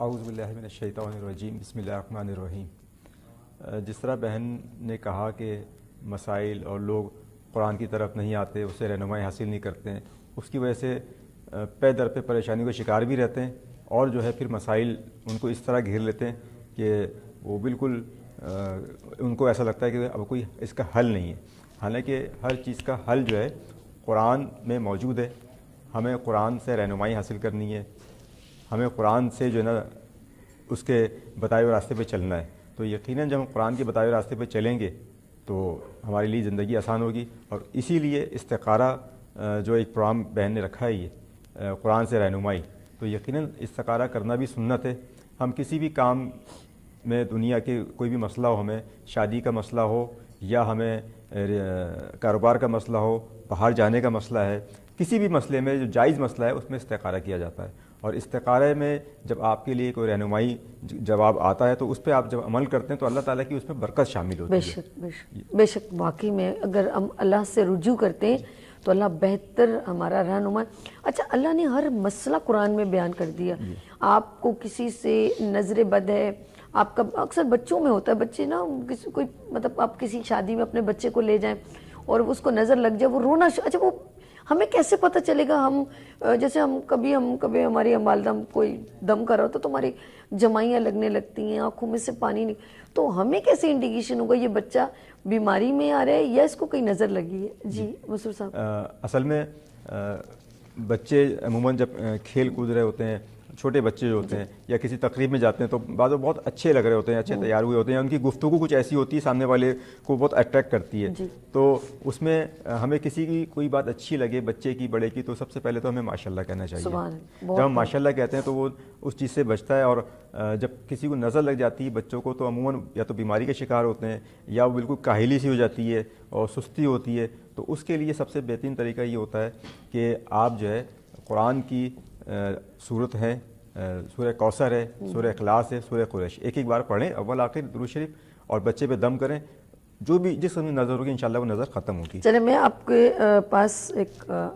اعوذ باللہ من الشیطان الرجیم بسم اللہ الرحمن الرحیم. جس طرح بہن نے کہا کہ مسائل اور لوگ قرآن کی طرف نہیں آتے، اس سے رہنمائی حاصل نہیں کرتے ہیں، اس کی وجہ سے پے در پہ پریشانیوں کا شکار بھی رہتے ہیں، اور جو ہے پھر مسائل ان کو اس طرح گھیر لیتے ہیں کہ وہ بالکل ان کو ایسا لگتا ہے کہ اب کوئی اس کا حل نہیں ہے. حالانکہ ہر چیز کا حل جو ہے قرآن میں موجود ہے. ہمیں قرآن سے رہنمائی حاصل کرنی ہے، ہمیں قرآن سے جو ہے نا اس کے بتائے ہوئے راستے پہ چلنا ہے. تو یقیناً جب ہم قرآن کے بتائے ہوئے راستے پہ چلیں گے تو ہمارے لیے زندگی آسان ہوگی. اور اسی لیے استخارہ جو ایک پروگرام بہن نے رکھا ہے یہ قرآن سے رہنمائی، تو یقیناً استخارہ کرنا بھی سنت ہے. ہم کسی بھی کام میں دنیا کے کوئی بھی مسئلہ ہو، ہمیں شادی کا مسئلہ ہو یا ہمیں کاروبار کا مسئلہ ہو، باہر جانے کا مسئلہ ہے، کسی بھی مسئلے میں جو جائز مسئلہ ہے اس میں استخارہ کیا جاتا ہے. اور استخارے میں جب آپ کے لیے کوئی رہنمائی جواب آتا ہے تو اس پہ آپ جب عمل کرتے ہیں تو اللہ تعالیٰ کی اس میں برکت شامل ہوتی ہے. بے شک بے شک واقعی میں اگر ہم اللہ سے رجوع کرتے ہیں تو اللہ بہتر ہمارا رہنما. اچھا، اللہ نے ہر مسئلہ قرآن میں بیان کر دیا. آپ کو کسی سے نظر بد ہے، آپ کا اکثر بچوں میں ہوتا ہے، بچے نا کوئی مطلب آپ کسی شادی میں اپنے بچے کو لے جائیں اور اس کو نظر لگ جائے، وہ رونا اچھا وہ ہمیں کیسے پتہ چلے گا؟ ہم جیسے ہم کبھی ہماری والدہ کوئی دم کر رہا ہوتا تو ہماری جمائیاں لگنے لگتی ہیں، آنکھوں میں سے پانی نہیں، تو ہمیں کیسے انڈیکیشن ہوگا یہ بچہ بیماری میں آ رہا ہے یا اس کو کوئی نظر لگی ہے؟ جی مسعود صاحب. اصل میں بچے عموماً جب کھیل کود رہے ہوتے ہیں، چھوٹے بچے جو ہوتے ہیں یا کسی تقریب میں جاتے ہیں تو بعض بہت اچھے لگ رہے ہوتے ہیں، اچھے تیار ہوئے ہوتے ہیں، ان کی گفتگو کچھ ایسی ہوتی ہے سامنے والے کو بہت اٹریکٹ کرتی ہے. تو اس میں ہمیں کسی کی کوئی بات اچھی لگے، بچے کی بڑے کی، تو سب سے پہلے تو ہمیں ماشاءاللہ کہنا چاہیے. جب ہم ماشاءاللہ کہتے ہیں تو وہ اس چیز سے بچتا ہے. اور جب کسی کو نظر لگ جاتی ہے بچوں کو تو عموماً یا تو بیماری کا شکار ہوتے ہیں یا وہ بالکل کاہلی سی ہو جاتی ہے اور سستی ہوتی ہے. تو اس کے لیے سب سے بہترین طریقہ یہ ہوتا ہے کہ آپ جو ہے قرآن کی صورت ہے، سورہ کوثر ہے، سورہ اخلاص ہے، سورہ قریش، ایک بار پڑھیں اول آخر درود شریف، اور بچے پہ دم کریں. جو بھی جس میں نظر ہوگی انشاءاللہ وہ نظر ختم ہوگی. چلے میں آپ کے پاس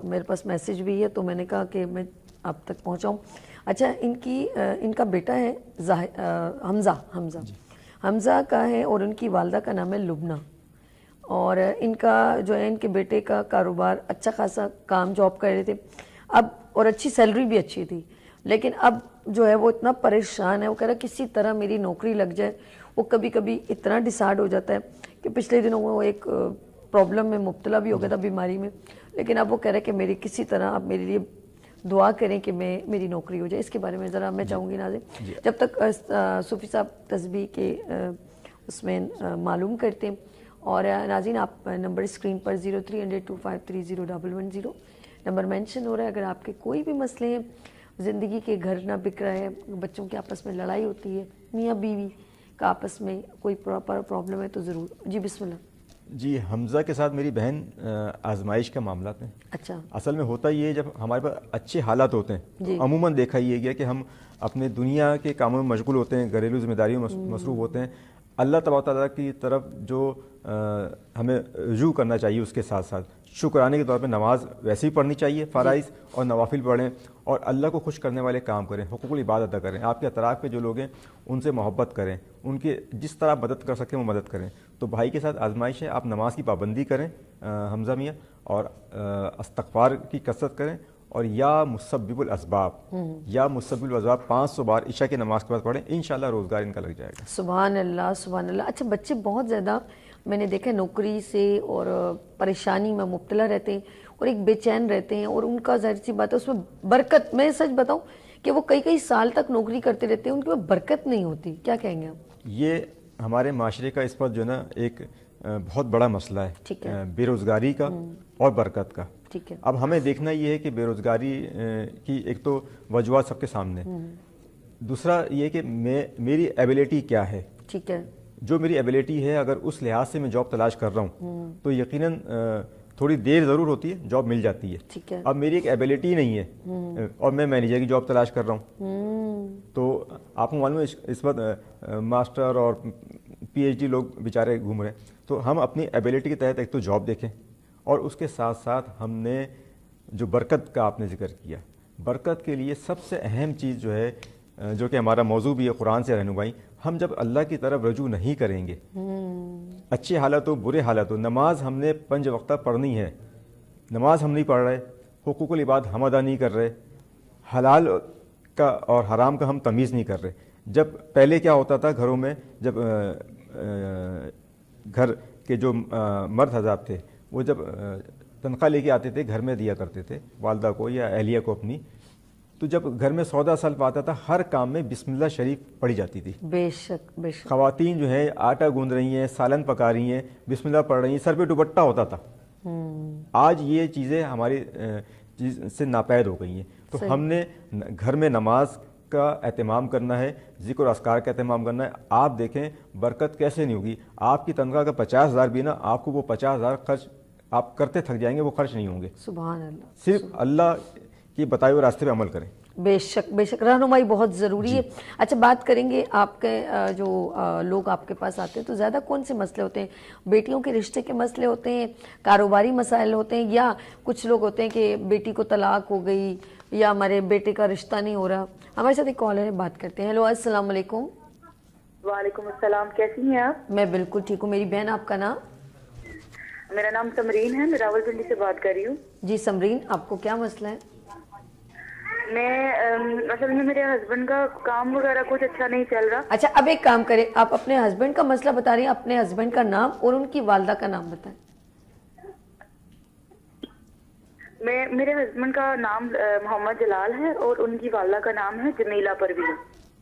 میرے پاس میسیج بھی ہے تو میں نے کہا کہ میں آپ تک پہنچاؤں. اچھا، ان کا بیٹا ہے حمزہ کا ہے اور ان کی والدہ کا نام ہے لبنہ. اور ان کا جو ہے ان کے بیٹے کا کاروبار اچھا خاصا کام جاب کر رہے تھے اب، اور اچھی سیلری بھی اچھی تھی، لیکن اب جو ہے وہ اتنا پریشان ہے، وہ کہہ رہا ہے کسی طرح میری نوکری لگ جائے. وہ کبھی کبھی اتنا ڈسہارڈ ہو جاتا ہے کہ پچھلے دنوں وہ ایک پرابلم میں مبتلا بھی ہو گیا تھا، بیماری میں، لیکن اب وہ کہہ رہا ہے کہ میری کسی طرح آپ میرے لیے دعا کریں کہ میری نوکری ہو جائے. اس کے بارے میں ذرا میں چاہوں گی ناظرین جب تک صوفی صاحب تسبیح کے اس میں معلوم کرتے ہیں. اور ناظرین آپ نمبر اسکرین پر 0300253010 نمبر مینشن ہو رہا ہے. اگر آپ کے کوئی بھی مسئلے ہیں، زندگی کے گھر نہ بک رہا ہے، بچوں کے آپس میں لڑائی ہوتی ہے، میاں بیوی کا آپس میں کوئی پرابلم ہے تو ضرور. جی بسم اللہ. جی، حمزہ کے ساتھ میری بہن آزمائش کا معاملات ہیں. اچھا، اصل میں ہوتا یہ ہے جب ہمارے پاس اچھے حالات ہوتے ہیں، عموماً دیکھا یہ گیا کہ ہم اپنے دنیا کے کاموں میں مشغول ہوتے ہیں، گھریلو ذمہ داریوں میں مصروف ہوتے ہیں. اللہ تبارک تعالیٰ کی طرف جو ہمیں رجوع کرنا چاہیے اس کے ساتھ ساتھ شکرانے کے طور پہ نماز ویسے ہی پڑھنی چاہیے، فرائض اور نوافل پڑھیں، اور اللہ کو خوش کرنے والے کام کریں، حقوق العباد ادا کریں. آپ کے اطراف پہ جو لوگ ہیں ان سے محبت کریں، ان کے جس طرح مدد کر سکیں وہ مدد کریں. تو بھائی کے ساتھ آزمائش ہے، آپ نماز کی پابندی کریں حمزہ میاں، اور استغفار کی کثرت کریں، اور یا مسبب الاسباب 500 بار عشاء کی نماز کے بعد پڑھیں، انشاءاللہ روزگار ان کا لگ جائے گا. سبحان اللہ سبحان اللہ. اچھا، بچے بہت زیادہ میں نے دیکھا نوکری سے اور پریشانی میں مبتلا رہتے ہیں اور ایک بے چین رہتے ہیں، اور ان کا ظاہر سی بات ہے اس میں برکت، میں سچ بتاؤں کہ وہ کئی سال تک نوکری کرتے رہتے ہیں، ان کی برکت نہیں ہوتی. کیا کہیں گے آپ؟ یہ ہمارے معاشرے کا اس وقت جو ہے نا ایک بہت بڑا مسئلہ ہے، بے روزگاری کا اور برکت کا. اب ہمیں دیکھنا یہ ہے کہ بے روزگاری کی ایک تو وجوہات سب کے سامنے، دوسرا یہ کہ میری ایبیلٹی کیا ہے. ٹھیک ہے، جو میری ایبیلٹی ہے اگر اس لحاظ سے میں جاب تلاش کر رہا ہوں تو یقیناً تھوڑی دیر ضرور ہوتی ہے، جاب مل جاتی ہے. اب میری ایک ایبیلٹی نہیں ہے اور میں مینیجر کی جاب تلاش کر رہا ہوں، تو آپ کو معلوم ہے اس وقت ماسٹر اور پی ایچ ڈی لوگ بیچارے گھوم رہے ہیں. تو ہم اپنی ایبیلٹی کے تحت ایک تو جاب دیکھیں، اور اس کے ساتھ ساتھ ہم نے جو برکت کا آپ نے ذکر کیا، برکت کے لیے سب سے اہم چیز جو ہے جو کہ ہمارا موضوع بھی ہے قرآن سے رہنمائی، ہم جب اللہ کی طرف رجوع نہیں کریں گے، اچھے حالت ہو برے حالت ہو، نماز ہم نے 5 وقتہ پڑھنی ہے، نماز ہم نہیں پڑھ رہے، حقوق العباد ہم ادا نہیں کر رہے، حلال کا اور حرام کا ہم تمیز نہیں کر رہے. جب پہلے کیا ہوتا تھا گھروں میں، جب گھر کے جو مرد حضرات تھے وہ جب تنخواہ لے کے آتے تھے گھر میں دیا کرتے تھے والدہ کو یا اہلیہ کو اپنی، تو جب گھر میں سودا سلف آتا تھا ہر کام میں بسم اللہ شریف پڑھی جاتی تھی. بے شک بے شک. خواتین جو ہیں آٹا گوندھ رہی ہیں، سالن پکا رہی ہیں، بسم اللہ پڑھ رہی ہیں، سر پہ دوپٹہ ہوتا تھا. آج یہ چیزیں ہماری چیز سے ناپید ہو گئی ہیں. تو ہم نے گھر میں نماز کا اہتمام کرنا ہے، ذکر و اذکار کا اہتمام کرنا ہے. آپ دیکھیں برکت کیسے نہیں ہوگی. آپ کی تنخواہ کا 50,000 بھی نا، آپ کو وہ 50,000 خرچ آپ کرتے تھک جائیں گے، وہ خرچ نہیں ہوں گے. سبحان اللہ. صرف اللہ کی بتائے ہوئے راستے پہ عمل کریں. بے شک بے شک. رہنمائی بہت ضروری ہے. اچھا بات کریں گے آپ کے جو لوگ آپ کے پاس آتے ہیں تو زیادہ کون سے مسئلے ہوتے ہیں؟ بیٹیوں کے رشتے کے مسئلے ہوتے ہیں، کاروباری مسائل ہوتے ہیں، یا کچھ لوگ ہوتے ہیں کہ بیٹی کو طلاق ہو گئی یا ہمارے بیٹے کا رشتہ نہیں ہو رہا؟ ہمارے ساتھ ایک کالر ہے، بات کرتے ہیں. ہیلو السلام علیکم. وعلیکم السلام، کیسی ہیں آپ؟ میں بالکل ٹھیک ہوں. میری بہن آپ کا نام؟ میرا نام سمرین ہے، میں راولپنڈی سے بات کر رہی ہوں. جی سمرین، آپ کو کیا مسئلہ ہے؟ میں اصل میں میرے ہسبینڈ کا کام وغیرہ کچھ اچھا نہیں چل رہا. اچھا اب ایک کام کریں، آپ اپنے ہسبینڈ کا مسئلہ بتا رہی ہیں، اپنے ہسبینڈ کا نام اور ان کی والدہ کا نام بتائیں. میرے ہسبینڈ کا نام محمد جلال ہے اور ان کی والدہ کا نام ہے جمیلہ پروین.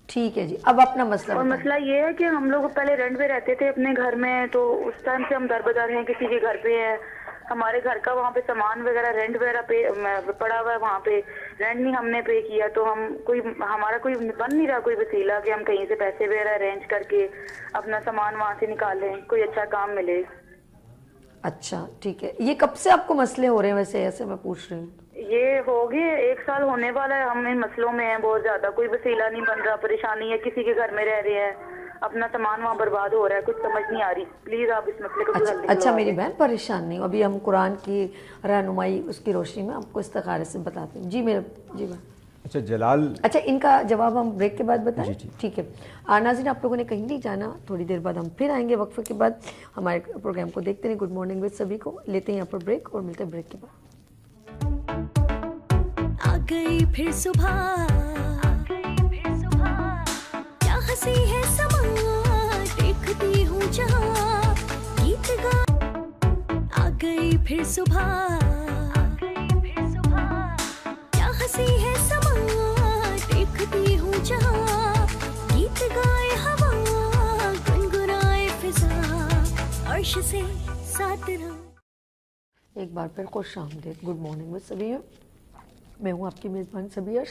ٹھیک ہے جی، اب اپنا مسئلہ اور بتائیں. مسئلہ یہ ہے کہ ہم لوگ پہلے رینٹ پہ رہتے تھے اپنے گھر میں، تو اس ٹائم سے ہم در بدر ہیں، کسی کے گھر پہ ہے. ہمارے گھر کا وہاں پہ سامان وغیرہ رینٹ وغیرہ پہ پڑا ہوا ہے، وہاں پہ رینٹ نہیں ہم نے پے کیا، تو ہمارا کوئی بن نہیں رہا کوئی وسیلہ کہ ہم کہیں سے پیسے وغیرہ ارینج کر کے اپنا سامان وہاں سے نکالیں، کوئی اچھا کام ملے. اچھا ٹھیک ہے. یہ کب سے آپ کو مسئلے ہو رہے ہیں ویسے؟ ایسے میں پوچھ رہی ہوں. یہ ہو گئے 1 سال ہونے والا ہے. ہم ان مسئلوں میں ہیں بہت زیادہ، کوئی وسیلہ نہیں بن رہا، پریشانی ہے، کسی کے گھر میں رہ رہے ہیں، اپنا سامان وہاں برباد ہو رہا ہے، کچھ سمجھ نہیں آ رہی. پلیز آپ اس مسئلے کو حل اچھا میری بہن پریشان نہیں ہو، ابھی ہم قرآن کی رہنمائی اس کی روشنی میں آپ کو استخارے سے بتاتے ہیں. جی میرے جی بہن. اچھا جلال، اچھا ان کا جواب ہم بریک کے بعد بتائیں. ٹھیک ہے. ناظرین آپ لوگوں نے کہیں نہیں جانا، تھوڑی دیر بعد ہم پھر آئیں گے وقفے کے بعد. ہمارے پروگرام کو دیکھتے رہیں. گڈ مارننگ وتھ سبھی کو. لیتے ہیں یہاں پر بریک اور ملتے ہیں بریک کے بعد. آ گئی پھر صبح، کیا ہنسی ہے سما، دیکھتی ہوں جہاں گیت گا. آ گئی پھر صبح، کیا ہنسی ہے سما، دیکھتی ہوں جہاں گیت گائے ہوا، گنگنائے فضا، عرش سے ساتھ رہا. ایک بار پھر خوش آمدید. گڈ مارننگ وتھ سبھی. میں ہوں آپ کی میزبان سبیش،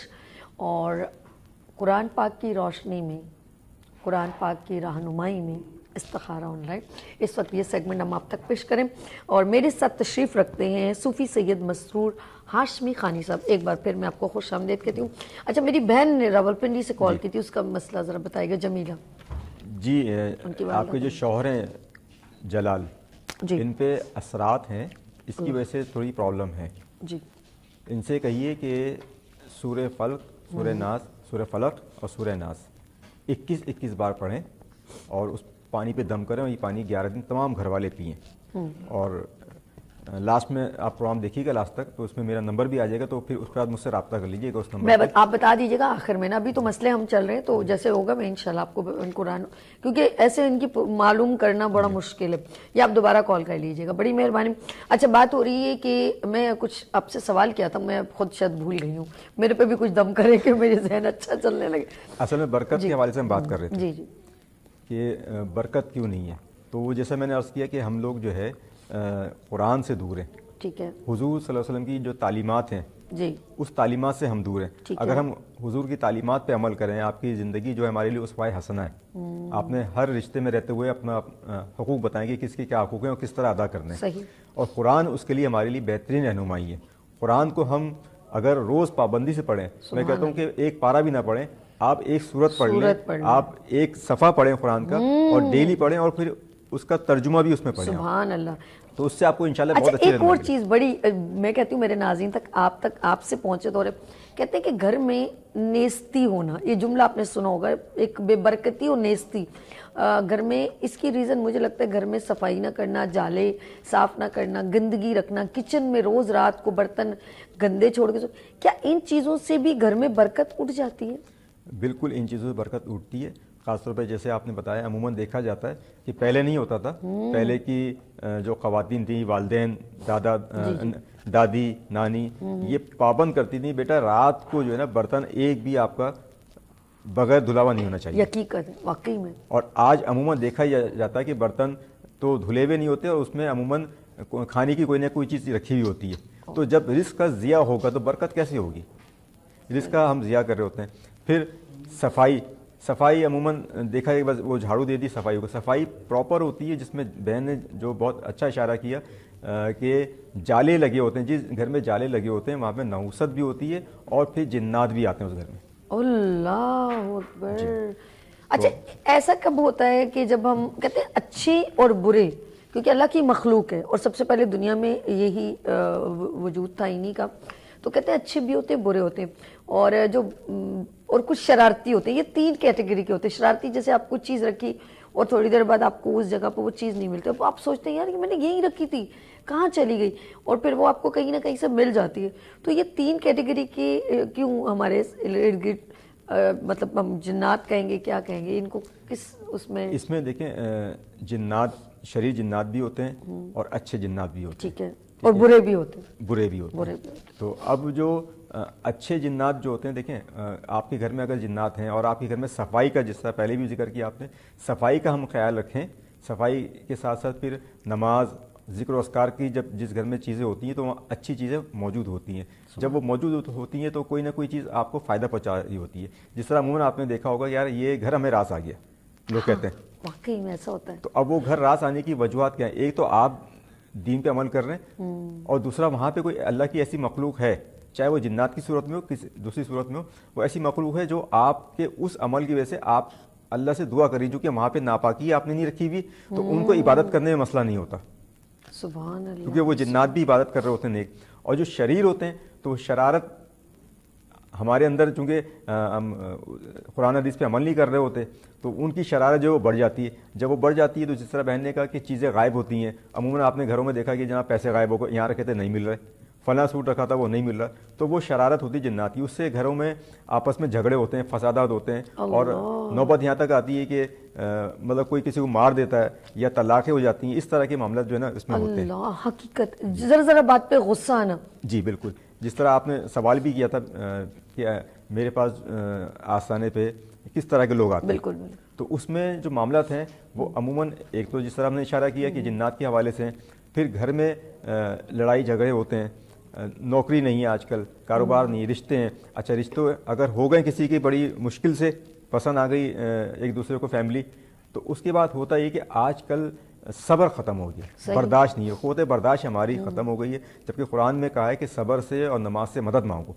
اور قرآن پاک کی روشنی میں، قرآن پاک کی رہنمائی میں استخارہ آن لائن اس وقت یہ سیگمنٹ ہم آپ تک پیش کریں. اور میرے ساتھ تشریف رکھتے ہیں صوفی سید مسرور ہاشمی خانی صاحب. ایک بار پھر میں آپ کو خوش آمدید کہتی ہوں. اچھا میری بہن نے راولپنڈی سے کال کی تھی، اس کا مسئلہ ذرا بتائیے گا. جمیلہ جی آپ کے جو شوہر ہیں جلال، جی ان پہ اثرات ہیں، اس کی وجہ سے تھوڑی پرابلم ہے. جی ان سے کہیے کہ سورہ فلق، سورہ ناس، سورہ فلق اور سورہ ناس 21 بار پڑھیں، اور اس پانی پہ دم کریں، اور یہ پانی 11 دن تمام گھر والے پئیں. اور لاسٹ میں آپ پروگرام دیکھیے گا لاسٹ تک، تو اس میں میرا نمبر بھی آ جائے گا، تو پھر اس کے بعد مجھ سے رابطہ کر لیجیے گا اس نمبر میں آپ بتا دیجیے گا آخر میں نا. ابھی تو مسئلے ہم چل رہے ہیں، تو جیسے ہوگا میں انشاءاللہ آپ کو ان قرآن، کیونکہ ایسے ان کی معلوم کرنا بڑا مشکل ہے. یا آپ دوبارہ کال کر لیجیے گا، بڑی مہربانی. اچھا بات ہو رہی ہے کہ میں کچھ آپ سے سوال کیا تھا، میں خود شاید بھول گئی ہوں. میرے پہ بھی کچھ دم کرے کہ میرے ذہن اچھا چلنے لگے. اصل میں برکت کے حوالے سے ہم بات کر رہے تھے. جی جی کہ برکت کیوں نہیں ہے. تو وہ جیسے میں نے عرض کیا کہ ہم لوگ جو ہے قرآن سے دور ہیں. ٹھیک ہے. حضور صلی اللہ علیہ وسلم کی جو تعلیمات ہیں، جی اس تعلیمات سے ہم دور ہیں. اگر ہم حضور کی تعلیمات پہ عمل کریں، آپ کی زندگی جو ہے ہمارے لیے اسوہ حسنہ ہے. آپ نے ہر رشتے میں رہتے ہوئے اپنا حقوق بتائیں کہ کس کے کیا حقوق ہیں اور کس طرح ادا کرنے ہیں. صحیح. اور قرآن اس کے لیے ہمارے لیے بہترین رہنمائی ہے. قرآن کو ہم اگر روز پابندی سے پڑھیں، میں کہتا ہوں کہ ایک پارہ بھی نہ پڑھیں، آپ ایک سورت پڑھ لیں، آپ ایک صفحہ پڑھیں قرآن کا، اور ڈیلی پڑھیں، اور پھر اس کا ترجمہ بھی اس میں پڑھیں. سبحان اللہ. تو اس سے آپ کو انشاءاللہ بہت اچھا اچھے ایک اور چیز بڑی میں کہتی ہوں میرے ناظرین تک آپ سے پہنچے تو کہتے ہیں کہ گھر میں نیستی ہونا، یہ جملہ آپ نے سنا ہوگا، ایک بے برکتی اور نیستی گھر میں، اس کی ریزن مجھے لگتا ہے گھر میں صفائی نہ کرنا، جالے صاف نہ کرنا، گندگی رکھنا، کچن میں روز رات کو برتن گندے چھوڑ کے، کیا ان چیزوں سے بھی گھر میں برکت اٹھ جاتی ہے؟ بالکل ان چیزوں سے برکت اٹھتی ہے، خاص طور پہ جیسے آپ نے بتایا عموماً دیکھا جاتا ہے کہ پہلے نہیں ہوتا تھا، پہلے کی جو خواتین تھیں، والدین، دادی، نانی، یہ پابند کرتی تھیں بیٹا رات کو جو ہے نا برتن ایک بھی آپ کا بغیر دھلا ہوا نہیں ہونا چاہیے. حقیقت ہے واقعی میں. اور آج عموماً دیکھا جاتا ہے کہ برتن تو دھلے ہوئے نہیں ہوتے اور اس میں عموماً کھانے کی کوئی نہ کوئی چیز رکھی ہوئی ہوتی ہے. تو جب رزق کا ضیاع ہوگا تو برکت کیسے ہوگی؟ رزق کا ہم ضیاع کر رہے ہوتے ہیں. پھر صفائی عموماً دیکھا ہے بس وہ جھاڑو دے دی صفائی کو، صفائی پراپر ہوتی ہے جس میں بہن نے جو بہت اچھا اشارہ کیا کہ جالے لگے ہوتے ہیں، جس گھر میں جالے لگے ہوتے ہیں وہاں پہ نحوست بھی ہوتی ہے اور پھر جنات بھی آتے ہیں اس گھر میں. اللہ اکبر. اچھا ایسا کب ہوتا ہے کہ جب ہم کہتے ہیں اچھے اور برے، کیونکہ اللہ کی مخلوق ہے اور سب سے پہلے دنیا میں یہی وجود تھا انہی کا، تو کہتے ہیں اچھے بھی ہوتے ہیں برے ہوتے ہیں، اور کچھ شرارتی ہوتے ہیں. یہ 3 کیٹیگری کے ہوتے ہیں. شرارتی جیسے آپ کچھ چیز رکھی اور تھوڑی دیر بعد آپ کو اس جگہ پہ وہ چیز نہیں ملتی، اب آپ سوچتے ہیں یار میں نے یہی رکھی تھی کہاں چلی گئی، اور پھر وہ آپ کو کہیں نہ کہیں سے مل جاتی ہے. تو یہ 3 کیٹیگری کی کیوں ہمارے ارد گرد، مطلب ہم جنات کہیں گے کیا کہیں گے ان کو، کس اس میں دیکھیں جنات، شریر جنات بھی ہوتے ہیں اور اچھے جنات بھی ہوتے ہیں. ٹھیک ہے. اور برے بھی ہوتے ہیں. برے بھی ہوتے ہیں. تو اب جو اچھے جنات جو ہوتے ہیں، دیکھیں آپ کے گھر میں اگر جنات ہیں اور آپ کے گھر میں صفائی کا، جس طرح پہلے بھی ذکر کیا آپ نے، صفائی کا ہم خیال رکھیں. صفائی کے ساتھ ساتھ پھر نماز، ذکر و اذکار کی جس گھر میں چیزیں ہوتی ہیں تو وہاں اچھی چیزیں موجود ہوتی ہیں. جب وہ موجود ہوتی ہیں تو کوئی نہ کوئی چیز آپ کو فائدہ پہنچا رہی ہوتی ہے. جس طرح عموماً آپ نے دیکھا ہوگا یار یہ گھر ہمیں راس آ گیا، لوگ کہتے ہیں. واقعی میں ایسا ہوتا ہے. تو اب وہ گھر راس آنے کی وجوہات کیا ہیں؟ ایک تو آپ دین پہ عمل کر رہے ہیں، اور دوسرا وہاں پہ کوئی اللہ کی ایسی مخلوق ہے، چاہے وہ جنات کی صورت میں ہو کسی دوسری صورت میں ہو، وہ ایسی مخلوق ہے جو آپ کے اس عمل کی وجہ سے آپ اللہ سے دعا کر رہی، جو کہ وہاں پہ ناپاکی آپ نے نہیں رکھی ہوئی، تو ان کو عبادت کرنے میں مسئلہ نہیں ہوتا. سبحان اللہ. کیونکہ وہ جنات بھی عبادت کر رہے ہوتے ہیں نیک. اور جو شریر ہوتے ہیں تو شرارت ہمارے اندر، چونکہ ہم قرآن حدیث پہ عمل نہیں کر رہے ہوتے تو ان کی شرارت جو وہ بڑھ جاتی ہے. جب وہ بڑھ جاتی ہے تو جس طرح بہن نے کہا کہ چیزیں غائب ہوتی ہیں، عموماً آپ نے گھروں میں دیکھا کہ جہاں پیسے غائب ہو گئے، یہاں رکھے تھے نہیں مل رہے، فلاں سوٹ رکھا تھا وہ نہیں مل رہا، تو وہ شرارت ہوتی جنات کی. اس سے گھروں میں آپس میں جھگڑے ہوتے ہیں، فسادات ہوتے ہیں، اور نوبت یہاں تک آتی ہے کہ مطلب کوئی کسی کو مار دیتا ہے یا طلاقیں ہو جاتی ہیں. اس طرح کے معاملات جو ہے نا اس میں ہوتے ہیں. اللہ حقیقت ذرا بات پہ غصہ آنا. جی بالکل. جس طرح آپ نے سوال بھی کیا تھا کہ میرے پاس آستانے پہ کس طرح کے لوگ آتے ہیں. بالکل. تو اس میں جو معاملات ہیں وہ عموماً ایک تو جس طرح ہم نے اشارہ کیا کہ جنات کے حوالے سے ہیں. پھر گھر میں لڑائی جھگڑے ہوتے ہیں، نوکری نہیں ہے آج کل، کاروبار نہیں، رشتے ہیں. اچھا رشتے اگر ہو گئے کسی کی بڑی مشکل سے، پسند آ گئی ایک دوسرے کو فیملی، تو اس کے بعد ہوتا یہ کہ آج کل صبر ختم ہو گیا، برداشت نہیں ہے، قوت برداشت ہماری ختم ہو گئی ہے. جبکہ قرآن میں کہا ہے کہ صبر سے اور نماز سے مدد مانگو.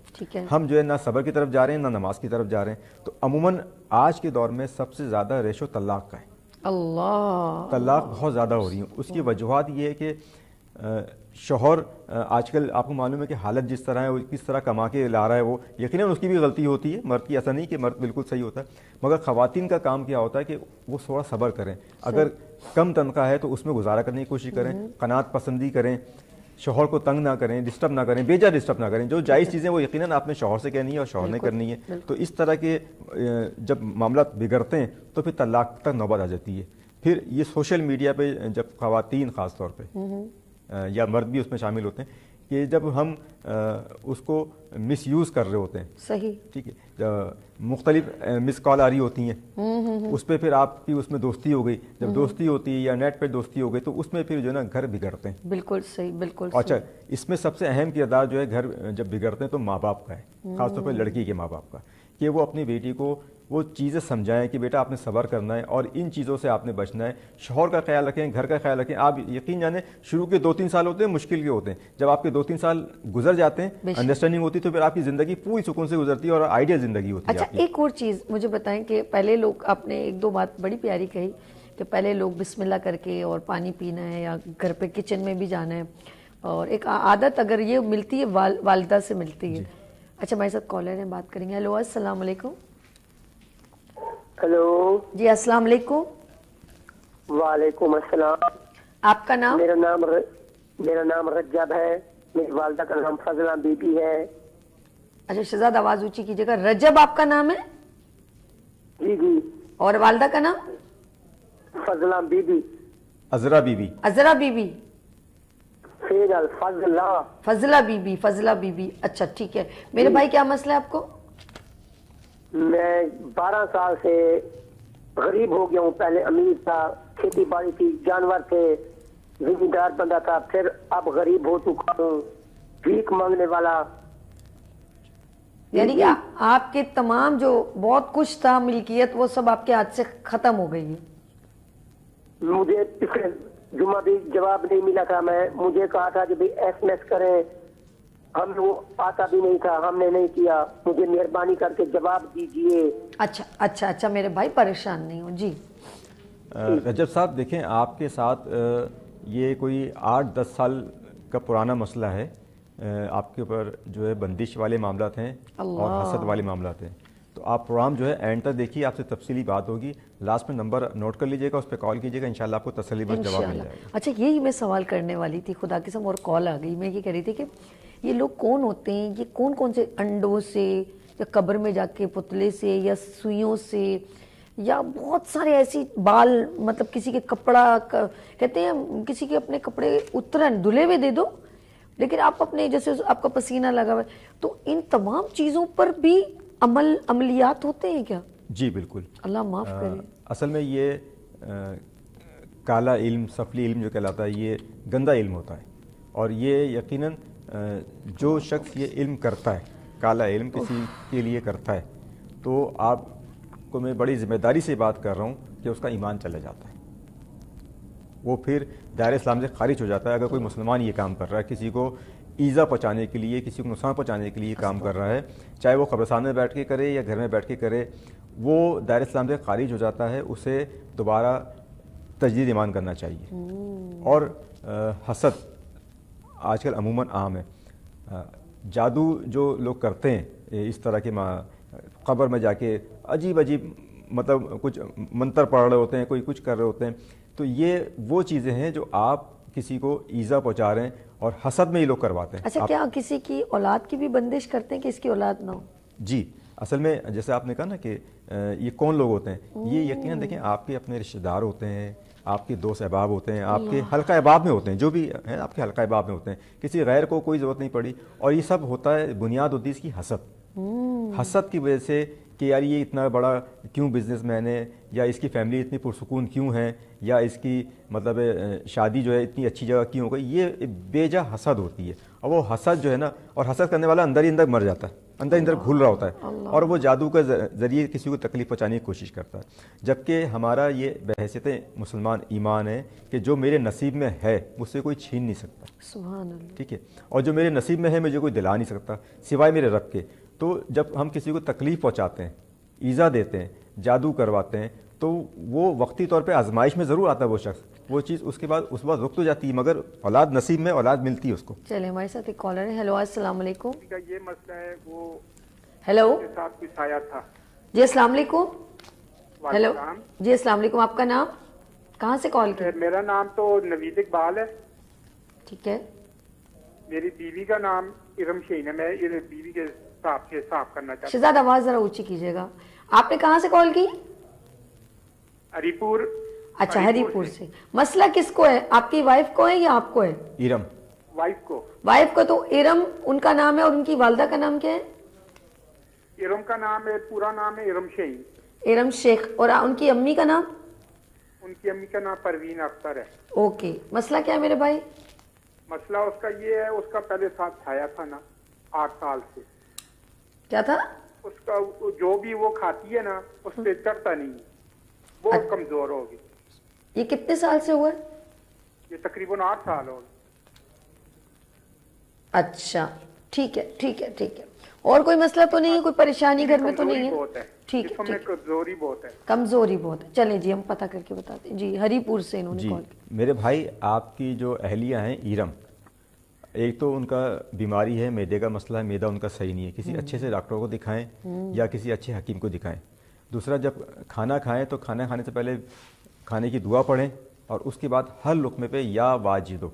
ہم جو ہے نہ صبر کی طرف جا رہے ہیں نہ نماز کی طرف جا رہے ہیں. تو عموماً آج کے دور میں سب سے زیادہ ریشو طلاق کا ہے. اللہ، طلاق بہت زیادہ ہو رہی ہیں. اس کی وجوہات یہ ہے کہ شوہر آج کل آپ کو معلوم ہے کہ حالت جس طرح ہے، وہ کس طرح کما کے لا رہا ہے، وہ یقیناً اس کی بھی غلطی ہوتی ہے، مرد کی. ایسا نہیں کہ مرد بالکل صحیح ہوتا ہے، مگر خواتین کا کام کیا ہوتا ہے کہ وہ تھوڑا صبر کریں. اگر کم تنخواہ ہے تو اس میں گزارا کرنے کی کوشش کریں، قناعت پسندی کریں، شوہر کو تنگ نہ کریں، ڈسٹرب نہ کریں، بیجا ڈسٹرب نہ کریں. جو جائز چیزیں وہ یقیناً آپ نے شوہر سے کہنی ہے اور شوہر نے کرنی ہے. تو اس طرح کے جب معاملات بگڑتے ہیں تو پھر طلاق تک نوبت آ جاتی ہے. پھر یہ سوشل میڈیا پہ جب خواتین خاص طور پہ یا مرد بھی اس میں شامل ہوتے ہیں کہ جب ہم اس کو مس یوز کر رہے ہوتے ہیں، صحیح ٹھیک ہے، مختلف مس کال آ رہی ہوتی ہیں، اس پہ پھر آپ کی اس میں دوستی ہو گئی. جب دوستی ہوتی ہے یا نیٹ پہ دوستی ہو گئی تو اس میں پھر جو ہے نا گھر بگڑتے ہیں. بالکل صحیح، بالکل. اچھا اس میں سب سے اہم کردار جو ہے گھر جب بگڑتے ہیں تو ماں باپ کا ہے، خاص طور پہ لڑکی کے ماں باپ کا، کہ وہ اپنی بیٹی کو وہ چیزیں سمجھائیں کہ بیٹا آپ نے صبر کرنا ہے اور ان چیزوں سے آپ نے بچنا ہے. شوہر کا خیال رکھیں، گھر کا خیال رکھیں. آپ یقین جانیں شروع کے 2-3 سال ہوتے ہیں مشکل کے ہوتے ہیں. جب آپ کے 2-3 سال گزر جاتے ہیں، انڈرسٹینڈنگ ہوتی ہے، تو پھر آپ کی زندگی پوری سکون سے گزرتی ہے اور آئیڈیل زندگی ہوتی ہے. اچھا ایک اور چیز مجھے بتائیں کہ پہلے لوگ، آپ نے 1-2 بات بڑی پیاری کہی کہ پہلے لوگ بسم اللہ کر کے اور پانی پینا ہے یا گھر پہ کچن میں بھی جانا ہے, اور ایک عادت اگر یہ ملتی ہے والدہ سے ملتی ہے. اچھا ہمارے ساتھ کالر ہیں, بات کریں گے. ہیلو السلام علیکم. ہلو جی السلام علیکم. وعلیکم السلام. آپ کا نام؟ میرا نام رجب ہے. میری والدہ کا نام فضلہ بی بی ہے. اچھا شہزاد آواز اونچی کیجیے گا. رجب آپ کا نام ہے؟ جی جی. اور والدہ کا نام؟ Fazla Bibi. Azra Bibi. Azra Bibi. Fazla Bibi. Fazla Bibi. اچھا ٹھیک ہے میرے بھائی, کیا مسئلہ ہے آپ کو؟ میں 12 سال سے غریب ہو گیا ہوں. پہلے امیر تھا, کھیتی باڑی تھی, جانور تھے, زمیندار بندہ تھا. پھر اب غریب ہو چکا ہوں, بھیک مانگنے والا. یعنی کہ آپ کے تمام جو بہت کچھ تھا ملکیت وہ سب آپ کے ہاتھ سے ختم ہو گئی ہے. مجھے پچھلے جمعہ بھی جواب نہیں ملا تھا. مجھے کہا تھا کہ ایس ایم ایس کریں, ہم وہ آتا بھی نہیں تھا, ہم نے نہیں کیا. مجھے مہربانی کر کے جواب دیجئے. اچھا اچھا اچھا میرے بھائی پریشان نہیں ہوں. جی رجب صاحب دیکھیں, آپ کے ساتھ یہ کوئی 8-10 سال کا پرانا مسئلہ ہے. آپ کے اوپر جو ہے بندش والے معاملات ہیں اور حسد والے معاملات ہیں. تو آپ پروگرام جو ہے اینڈ تک دیکھیے, آپ سے تفصیلی بات ہوگی. لاسٹ میں نمبر نوٹ کر لیجئے گا, اس پہ کال کیجئے گا, انشاءاللہ آپ کو تسلی بخش جواب مل جائے گا. اچھا یہی میں سوال کرنے والی تھی, خدا کی قسم, اور کال آ گئی. میں یہ کہہ رہی تھی کہ یہ لوگ کون ہوتے ہیں, یہ کون کون سے انڈوں سے یا قبر میں جا کے پتلے سے یا سوئیوں سے یا بہت سارے ایسی بال, مطلب کسی کے کپڑا کہتے ہیں کسی کے اپنے کپڑے اترن دھلے ہوئے دے دو, لیکن آپ اپنے جیسے آپ کا پسینہ لگا ہوا ہے, تو ان تمام چیزوں پر بھی عملیات ہوتے ہیں کیا؟ جی بالکل. اللہ معاف کرے. اصل میں یہ کالا علم, سفلی علم جو کہلاتا ہے, یہ گندا علم ہوتا ہے. اور یہ یقیناً جو شخص یہ علم کرتا ہے, کالا علم کسی کے لیے کرتا ہے, تو آپ کو میں بڑی ذمہ داری سے بات کر رہا ہوں کہ اس کا ایمان چلا جاتا ہے, وہ پھر دائرہ اسلام سے خارج ہو جاتا ہے. اگر کوئی مسلمان یہ کام کر رہا ہے, کسی کو ایذا پہنچانے کے لیے, کسی کو نقصان پہنچانے کے لیے کام کر رہا ہے, چاہے وہ قبرستان میں بیٹھ کے کرے یا گھر میں بیٹھ کے کرے, وہ دائرہ اسلام سے خارج ہو جاتا ہے. اسے دوبارہ تجدید ایمان کرنا چاہیے. اور حسد آج کل عموماً عام ہے. جادو جو لوگ کرتے ہیں اس طرح کے, قبر میں جا کے عجیب عجیب مطلب کچھ منتر پڑھ رہے ہوتے ہیں, کوئی کچھ کر رہے ہوتے ہیں, تو یہ وہ چیزیں ہیں جو آپ کسی کو ایذا پہنچا رہے ہیں, اور حسد میں یہ لوگ کرواتے ہیں. اچھا کیا کسی کی اولاد کی بھی بندش کرتے ہیں کہ اس کی اولاد نہ ہو؟ جی اصل میں جیسے آپ نے کہا نا کہ یہ کون لوگ ہوتے ہیں, یہ یقیناً دیکھیں آپ کے اپنے رشتہ دار ہوتے ہیں, آپ کے دوست احباب ہوتے ہیں, آپ کے حلقہ احباب میں ہوتے ہیں, جو بھی ہیں آپ کے حلقہ احباب میں ہوتے ہیں. کسی غیر کو کوئی ضرورت نہیں پڑی. اور یہ سب ہوتا ہے, بنیاد ہوتی ہے اس کی حسد. حسد کی وجہ سے کہ یار یہ اتنا بڑا کیوں بزنس مین ہے, یا اس کی فیملی اتنی پرسکون کیوں ہے, یا اس کی مطلب شادی جو ہے اتنی اچھی جگہ کیوں ہو گئی, یہ بے جا حسد ہوتی ہے. اور وہ حسد جو ہے نا, اور حسد کرنے والا اندر ہی اندر مر جاتا ہے, اندر اندر گھل رہا ہوتا ہے, اور وہ جادو کے ذریعے کسی کو تکلیف پہنچانے کی کوشش کرتا ہے. جبکہ ہمارا یہ بحیثیت مسلمان ایمان ہے کہ جو میرے نصیب میں ہے مجھ سے کوئی چھین نہیں سکتا. سبحان اللہ. ٹھیک ہے, اور جو میرے نصیب میں ہے مجھے کوئی دلا نہیں سکتا سوائے میرے رب کے. تو جب ہم کسی کو تکلیف پہنچاتے ہیں, ایذا دیتے ہیں, جادو کرواتے ہیں, تو وہ وقتی طور پہ آزمائش میں ضرور آتا ہے وہ شخص, وہ چیز اس کے بعد اس بات رک تو جاتی ہے, مگر اولاد نصیب میں اولاد ملتی ہے اس کو. چلے ہمارے ساتھ ایک کالر ہے. ہیلو السلام علیکم. یہ مسئلہ ہے وہ ہیلو کے ساتھ کچھ آیا تھا. جی السلام علیکم. ہیلو السلام. جی السلام علیکم. آپ کا نام, کہاں سے کال کی؟ میرا نام تو نوید اقبال ہے. ٹھیک ہے. میری بیوی کا نام ارم شین ہے. میں بیوی کے صاحب سے صاف کرنا چاہتا ہوں. شہزاد آواز ذرا اونچی کیجیے گا. آپ نے کہاں سے کال کی؟ ہری پور. اچھا ہری پور سے. مسئلہ کس کو ہے, آپ کی وائف کو ہے یا آپ کو ہے؟ ارم. وائف کو. وائف کو. تو ارم ان کا نام ہے, اور ان کی والدہ کا نام کیا ہے؟ ارم کا نام ہے, پورا نام ہے ارم شین. ارم شیخ. اور ان کی امی کا نام؟ ان کی امی کا نام پروین اختر ہے. اوکے. مسئلہ کیا ہے میرے بھائی؟ مسئلہ اس کا یہ ہے, اس کا پہلے ساتھ چھایا تھا نا 8 سال سے. کیا تھا؟ اس کا جو بھی وہ کھاتی ہے نا اس پہ چڑھتا نہیں, بہت کمزور ہوگی. یہ کتنے سال سے ہوا ہے؟ یہ تقریباً 8 سال ہو گئے. اچھا ٹھیک ہے ٹھیک ہے ٹھیک ہے. اور کوئی مسئلہ تو نہیں ہے, کوئی پریشانی گھر میں تو کمزوری نہیں ہے؟ بہت ہے ٹھیک ہے, جسم میں ٹھیک, کمزوری بہت ہے. کمزوری بہت ہے. چلیں جی ہم پتہ کر کے بتاتے ہیں. جی ہری پور سے انہوں نے جی کال کیا. میرے بھائی, آپ کی جو اہلیہ ہیں ایرم, ایک تو ان کا بیماری ہے, معدے کا مسئلہ ہے, معدہ ان کا صحیح نہیں ہے, کسی اچھے سے ڈاکٹر کو دکھائیں یا کسی اچھے حکیم کو دکھائیں. دوسرا, جب کھانا کھائیں تو کھانا کھانے سے پہلے کھانے کی دعا پڑھیں, اور اس کے بعد ہر لقمے پہ یا واجدو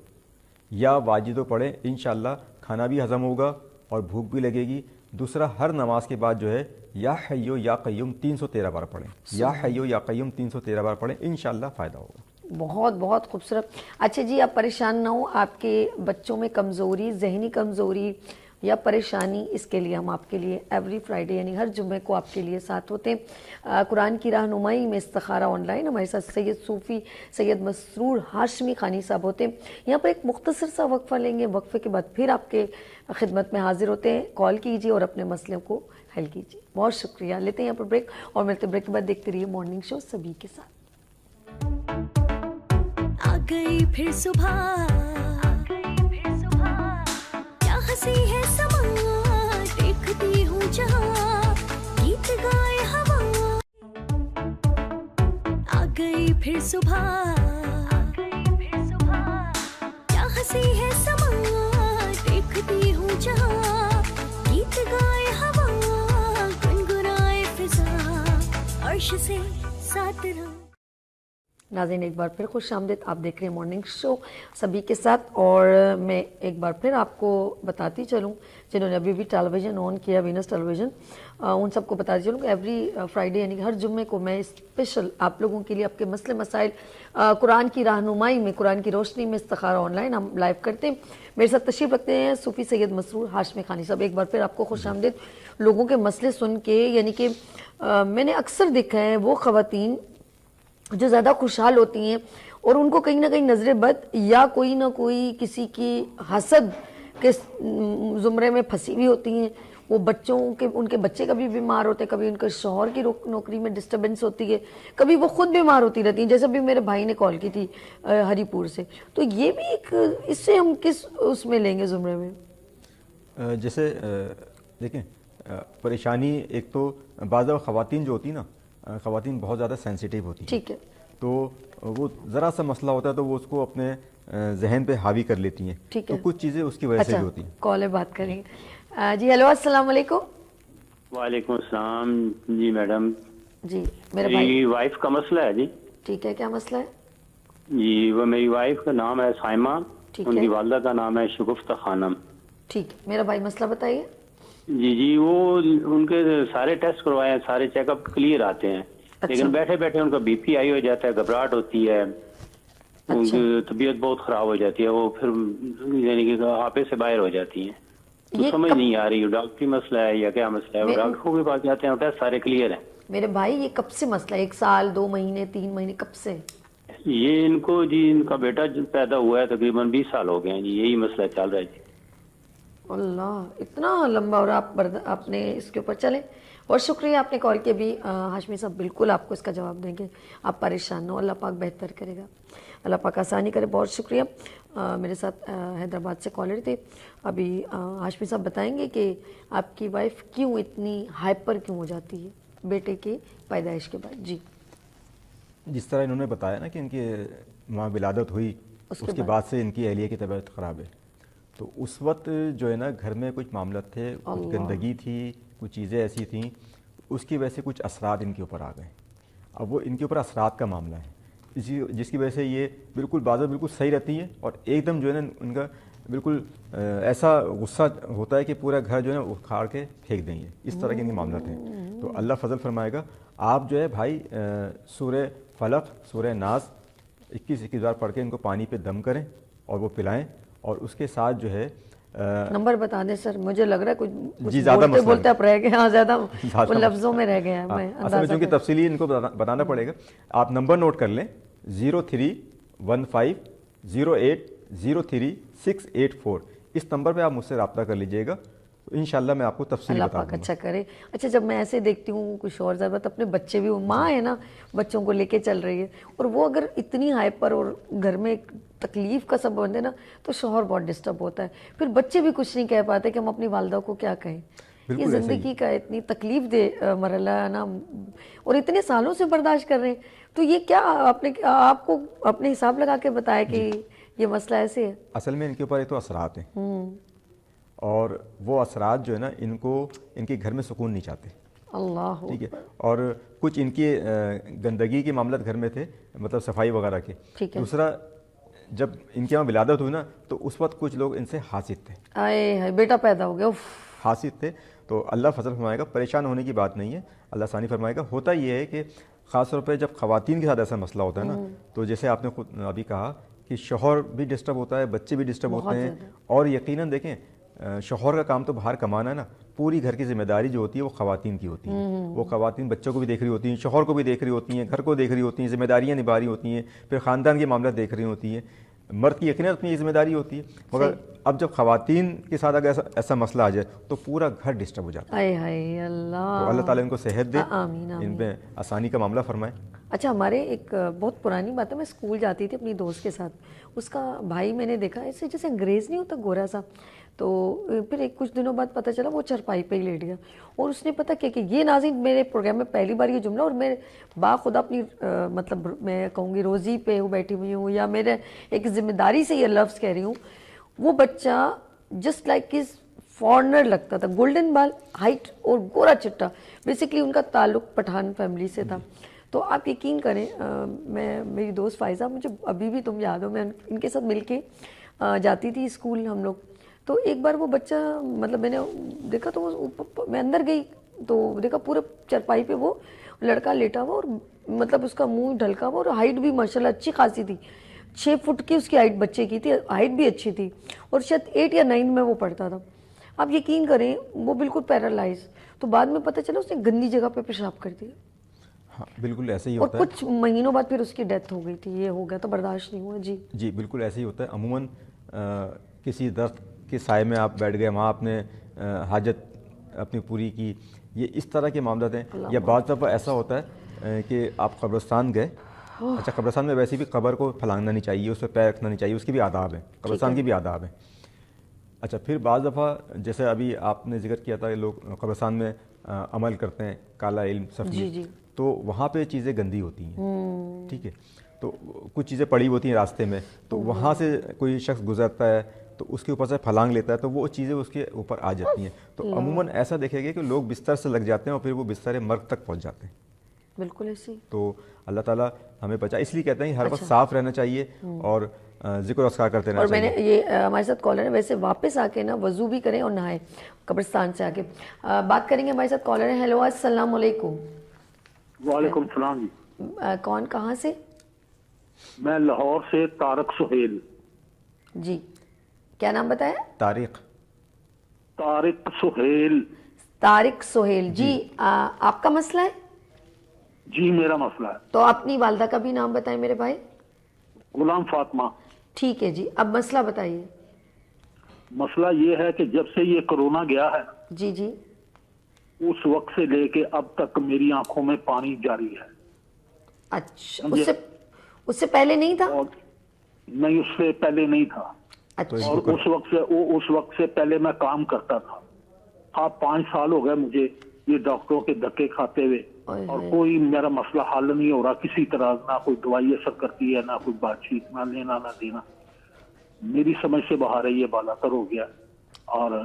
پڑھیں. انشاءاللہ کھانا بھی ہضم ہوگا اور بھوک بھی لگے گی. دوسرا, ہر نماز کے بعد جو ہے یا حیو یا قیوم 313 بار پڑھیں, یا حیو یا قیوم 313 بار پڑھیں, انشاءاللہ فائدہ ہوگا. بہت بہت خوبصورت. اچھا جی, آپ پریشان نہ ہوں, آپ کے بچوں میں کمزوری, ذہنی کمزوری یا پریشانی, اس کے لیے ہم آپ کے لیے ایوری فرائیڈے یعنی ہر جمعے کو آپ کے لیے ساتھ ہوتے ہیں. قرآن کی رہنمائی میں استخارہ آن لائن ہمارے ساتھ سید صوفی سید مسرور ہاشمی خانی صاحب ہوتے ہیں. یہاں پر ایک مختصر سا وقفہ لیں گے, وقفے کے بعد پھر آپ کے خدمت میں حاضر ہوتے ہیں. کال کیجیے اور اپنے مسئلوں کو حل کیجیے. بہت شکریہ. لیتے ہیں یہاں پر بریک اور ملتے بریک کے بعد دیکھتے رہیے مارننگ شو سبھی کے ساتھ. آ گئی پھر صبح, کیا ہنسی ہے سما, دیکھتی ہوں جہاں گیت گائے ہوا. آ گئی پھر صبح, کیا ہنسی ہے سما, دیکھتی ہوں جہاں گیت گائے ہوا, گنگنائے فضا, عرش سے ساتھ رہا. ناظرین ایک بار پھر خوش آمدید. آپ دیکھ رہے ہیں مارننگ شو سبھی کے ساتھ, اور میں ایک بار پھر آپ کو بتاتی چلوں جنہوں نے ابھی بھی ٹیلی ویژن آن کیا, وینس ٹیلی ویژن, ان سب کو بتاتی چلوں کہ ایوری فرائیڈے یعنی کہ ہر جمعے کو میں اسپیشل آپ لوگوں کے لیے آپ کے مسئلے مسائل قرآن کی رہنمائی میں, قرآن کی روشنی میں استخارہ آن لائن ہم لائیو کرتے ہیں. میرے ساتھ تشریف رکھتے ہیں صوفی سید مسرور ہاشمی خانی صاحب. ایک بار پھر آپ کو خوش آمدید. لوگوں کے مسئلے سن کے, یعنی کہ میں نے اکثر دیکھا ہے وہ خواتین جو زیادہ خوشحال ہوتی ہیں اور ان کو کہیں نہ کہیں نظر بد یا کوئی نہ کوئی کسی کی حسد کے زمرے میں پھنسی ہوئی ہوتی ہیں. وہ بچوں کے, ان کے بچے کبھی بیمار ہوتے ہیں, کبھی ان کے شوہر کی نوکری میں ڈسٹربنس ہوتی ہے, کبھی وہ خود بیمار ہوتی رہتی ہیں, جیسے بھی میرے بھائی نے کال کی تھی ہری پور سے. تو یہ بھی ایک, اس سے ہم کس اس میں لیں گے زمرے میں؟ جیسے دیکھیں, پریشانی ایک تو بعض خواتین جو ہوتی ہیں نا, خواتین بہت زیادہ سینسیٹیو ہوتی ہیں. ٹھیک ہے. تو وہ ذرا سا مسئلہ ہوتا ہے تو وہ اس کو اپنے ذہن پہ حاوی کر لیتی ہیں. ٹھیک ہے. تو کچھ چیزیں اس کی وجہ سے بھی ہوتی ہیں. کال ہے, بات کریں گے. جی ہیلو, السلام علیکم. وعلیکم السلام. جی میڈم, جی میرے بھائی, میری وائف کا مسئلہ ہے. جی ٹھیک ہے, کیا مسئلہ ہے؟ جی, وہ میری وائف کا نام ہے سائمہ, ان کی والدہ کا نام ہے شگفتہ خانم. ٹھیک ہے میرا بھائی, مسئلہ بتائیے. جی وہ ان کے سارے ٹیسٹ کروائے ہیں, سارے چیک اپ کلیئر آتے ہیں, لیکن بیٹھے بیٹھے ان کا بی پی ہائی ہو جاتا ہے, گھبراہٹ ہوتی ہے, ان کی طبیعت بہت خراب ہو جاتی ہے, وہ پھر یعنی کہ آپے سے باہر ہو جاتی ہیں. تو سمجھ نہیں آ رہی ڈاکٹری مسئلہ ہے یا کیا مسئلہ ہے. وہ ڈاکٹروں کے پاس جاتے ہیں, ٹیسٹ سارے کلیئر ہیں. میرے بھائی یہ کب سے مسئلہ ہے؟ 1 سال 2 مہینے 3 مہینے کب سے؟ یہ ان کو جی, ان کا بیٹا پیدا ہوا ہے تقریباً 20 سال ہو گئے ہیں جی, یہی مسئلہ چل رہا ہے جی. اللہ, اتنا لمبا, اور آپ نے اس کے اوپر چلیں. اور شکریہ آپ نے کال کیا. بھی ہاشمی صاحب بالکل آپ کو اس کا جواب دیں گے, آپ پریشان نہ ہو, اللہ پاک بہتر کرے گا, اللہ پاک آسانی کرے. بہت شکریہ. میرے ساتھ حیدرآباد سے کالر تھے ابھی. ہاشمی صاحب بتائیں گے کہ آپ کی وائف کیوں اتنی ہائپر کیوں ہو جاتی ہے بیٹے کی پیدائش کے بعد؟ جی جس طرح انہوں نے بتایا نا کہ ان کی ماں ولادت ہوئی, اس کے بعد سے ان کی اہلیہ کی طبیعت خراب ہے. تو اس وقت جو ہے نا گھر میں کچھ معاملات تھے, کچھ گندگی تھی, کچھ چیزیں ایسی تھیں, اس کی وجہ سے کچھ اثرات ان کے اوپر آ گئے. اب وہ ان کے اوپر اثرات کا معاملہ ہے, جس کی وجہ سے یہ بالکل بعض بالکل صحیح رہتی ہیں, اور ایک دم جو ہے نا ان کا بالکل ایسا غصہ ہوتا ہے کہ پورا گھر جو ہے نا اکھاڑ کے پھینک دیں گے. اس طرح کے ان کے معاملات ہیں. تو اللہ فضل فرمائے گا. آپ جو ہے بھائی سورہ فلق, سورہ ناس 21 بار پڑھ کے ان کو پانی پہ دم کریں اور وہ پلائیں, اور اس کے ساتھ جو ہے نمبر بتا دیں سر, مجھے لگ رہا ہے کچھ جی زیادہ بولتے بولتے آپ رہ گئے. ہاں زیادہ وہ لفظوں میں رہ گئے ہیں. اصل میں چونکہ تفصیلی ان کو بتانا پڑے گا. آپ نمبر نوٹ کر لیں 0315080368 اس نمبر پہ آپ مجھ سے رابطہ کر لیجئے گا, تو انشاءاللہ میں آپ کو تفصیل بتا دوں گا. اچھا کرے. اچھا جب میں ایسے دیکھتی ہوں کچھ اور ضرورت, اپنے بچے بھی, ماں ہے نا, بچوں کو لے کے چل رہی ہے, اور وہ اگر اتنی ہائپر اور گھر میں تکلیف کا سبب بنے نا, تو شوہر بہت ڈسٹرب ہوتا ہے. پھر بچے بھی کچھ نہیں کہہ پاتے کہ ہم اپنی والدہ کو کیا کہیں. یہ زندگی کا اتنی تکلیف دہ مرحلہ ہے نا، اور اتنے سالوں سے برداشت کر رہے ہیں، تو یہ کیا آپ کو اپنے حساب لگا کے بتایا کہ یہ مسئلہ ایسے ہے؟ اصل میں ان کے اوپر ایک تو اثرات ہیں، اور وہ اثرات جو ہے نا ان کے گھر میں سکون نہیں چاہتے، اللہ، ٹھیک ہے، اور کچھ ان کی گندگی کے معاملات گھر میں تھے، مطلب صفائی وغیرہ کے. دوسرا جب ان کے یہاں ولادت ہوئی نا تو اس وقت کچھ لوگ ان سے حاسد تھے، آئے بیٹا پیدا ہو گیا، حاسد تھے. تو اللہ فضل فرمائے گا، پریشان ہونے کی بات نہیں ہے، اللہ ثانی فرمائے گا. ہوتا یہ ہے کہ خاص طور پہ جب خواتین کے ساتھ ایسا مسئلہ ہوتا ہے نا، تو جیسے آپ نے خود ابھی کہا کہ شوہر بھی ڈسٹرب ہوتا ہے، بچے بھی ڈسٹرب ہوتے ہیں، اور یقیناً دیکھیں شوہر کا کام تو باہر کمانا ہے نا، پوری گھر کی ذمہ داری جو ہوتی ہے وہ خواتین کی ہوتی ہے. وہ خواتین بچوں کو بھی دیکھ رہی ہوتی ہیں، شوہر کو بھی دیکھ رہی ہوتی ہیں، گھر کو دیکھ رہی ہوتی ہیں، ذمہ داریاں نبھا رہی ہوتی ہیں، پھر خاندان کے معاملات دیکھ رہی ہوتی ہیں. مرد کی یقیناً اپنی ذمہ داری ہوتی ہے، مگر اب جب خواتین کے ساتھ اگر ایسا مسئلہ آ جائے تو پورا گھر ڈسٹرب ہو جاتا ہے. تو اللہ تعالیٰ ان کو صحت دے، ان پہ آسانی کا معاملہ فرمائے. اچھا، ہمارے ایک بہت پرانی بات ہے، میں اسکول جاتی تھی اپنی دوست کے ساتھ، اس کا بھائی میں نے دیکھا ایسے جیسے انگریز نہیں ہوتا، گورا سا. تو پھر کچھ دنوں بعد پتہ چلا وہ چرپائی پہ ہی لیٹ گیا، اور اس نے پتہ کیا کہ یہ ناظرین میرے پروگرام میں پہلی بار یہ جملہ، اور میں باخدا اپنی مطلب میں کہوں گی روزی پہ بیٹھی ہوئی ہوں یا میرے ایک ذمہ داری سے یہ لفظ کہہ رہی ہوں، وہ بچہ جسٹ لائک از فارنر لگتا تھا، گولڈن بال ہائٹ اور گورا چٹا. بیسکلی ان کا تعلق پٹھان فیملی سے تھا. تو آپ یقین کریں، میری دوست فائزہ، مجھے ابھی بھی تم یاد ہو، میں ان کے ساتھ مل کے جاتی تھی اسکول ہم لوگ. تو ایک بار وہ بچہ مطلب میں نے دیکھا تو میں اندر گئی تو دیکھا پورے چرپائی پہ وہ لڑکا لیٹا ہوا، اور مطلب اس کا منہ ڈھلکا ہوا، اور ہائٹ بھی ماشاءاللہ اچھی خاصی تھی، 6 فٹ کی اس کی ہائٹ بچے کی تھی، ہائٹ بھی اچھی تھی، اور شاید 8 یا 9 میں وہ پڑھتا تھا. آپ یقین کریں وہ بالکل پیرالائز. تو بعد میں پتہ چلا اس نے گندی جگہ پہ پیشاب کر دیا. ہاں بالکل ایسے ہی ہوتا ہے، اور کچھ مہینوں بعد پھر اس کی ڈیتھ ہو گئی تھی. یہ ہو گیا تو برداشت نہیں ہوا. جی بالکل ایسے ہی ہوتا ہے. عموماً کسی درخت کے سائے میں آپ بیٹھ گئے، وہاں آپ نے حاجت اپنی پوری کی، یہ اس طرح کے معاملات ہیں. یا بعض دفعہ ایسا ہوتا ہے کہ آپ قبرستان گئے. اچھا، قبرستان میں ویسے بھی قبر کو پھلانگنا نہیں چاہیے، اس پہ پیر رکھنا نہیں چاہیے، اس کے بھی آداب ہیں، قبرستان کے بھی آداب ہیں. اچھا، پھر بعض دفعہ جیسے ابھی آپ نے ذکر کیا تھا کہ لوگ قبرستان میں عمل کرتے ہیں، کالا علم سفید، تو وہاں پہ چیزیں گندی ہوتی ہیں، ٹھیک ہے. تو کچھ چیزیں پڑی ہوتی ہیں راستے میں، تو وہاں سے کوئی شخص گزرتا ہے تو اس کے اوپر سے پھلانگ لیتا ہے، تو وہ چیزیں اس کے اوپر آ جاتی ہیں. تو عموماً ایسا دیکھے گا کہ لوگ بستر سے لگ جاتے ہیں اور پھر وہ بستر مرگ تک پہنچ جاتے ہیں. بالکل ایسی. تو اللہ تعالیٰ ہمیں بچائے. اس لیے کہتے ہیں ہر وقت صاف رہنا چاہیے اور ذکر و اذکار کرتے رہنا چاہیے. اور میں نے یہ ہمارے ساتھ کالر ہے، ویسے واپس آ کے نا وضو بھی کریں اور نہائیں قبرستان سے آ کے. بات کریں گے، ہمارے ساتھ کالر ہے. ہیلو، السلام علیکم. وعلیکم السلام. جی کون، کہاں سے؟ میں لاہور سے طارق سہیل. جی کیا نام بتایا؟ طارق سہیل. طارق سہیل. جی آپ کا مسئلہ ہے؟ جی میرا مسئلہ ہے. تو اپنی والدہ کا بھی نام بتائیں میرے بھائی. غلام فاطمہ. ٹھیک ہے جی، اب مسئلہ بتائیے. مسئلہ یہ ہے کہ جب سے یہ کرونا گیا ہے، جی اس وقت سے لے کے اب تک میری آنکھوں میں پانی جاری ہے. اچھا، اس سے پہلے نہیں تھا؟ نہیں، اس سے پہلے نہیں تھا. اور اس وقت سے پہلے میں کام کرتا تھا. اب 5 سال ہو گئے مجھے یہ ڈاکٹروں کے دھکے کھاتے ہوئے، اور کوئی میرا مسئلہ حل نہیں ہو رہا کسی طرح. نہ کوئی دوائی اثر کرتی ہے، نہ کوئی بات چیت، نہ لینا نہ دینا. میری سمجھ سے باہر ہے، یہ بالا تر ہو گیا. اور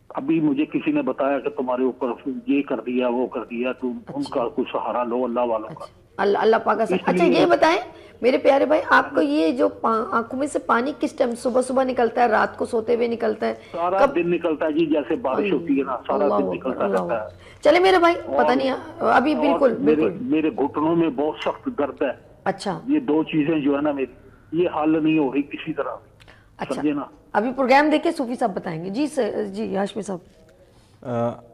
ابھی مجھے کسی نے بتایا کہ تمہارے اوپر یہ کر دیا وہ کر دیا، تم ان کا کوئی سہارا لو اللہ والوں کا. اللہ پاک. اچھا یہ بتائیں میرے پیارے بھائی، آپ کو یہ جو آنکھوں میں سے پانی کس ٹائم، صبح نکلتا ہے، رات کو سوتے ہوئے نکلتا ہے؟ سارا دن نکلتا ہے جی، جیسے بارش ہوتی ہے نا، سارا دن نکلتا رہتا ہے. چلے میرے بھائی، پتہ نہیں ابھی بالکل میرے گھٹنوں میں بہت سخت درد ہے. اچھا، یہ 2 چیزیں جو ہے نا میری، یہ حل نہیں ہو رہی کسی طرح. اچھا ابھی پروگرام دیکھیں، صوفی صاحب بتائیں گے. جی ہاشمی صاحب.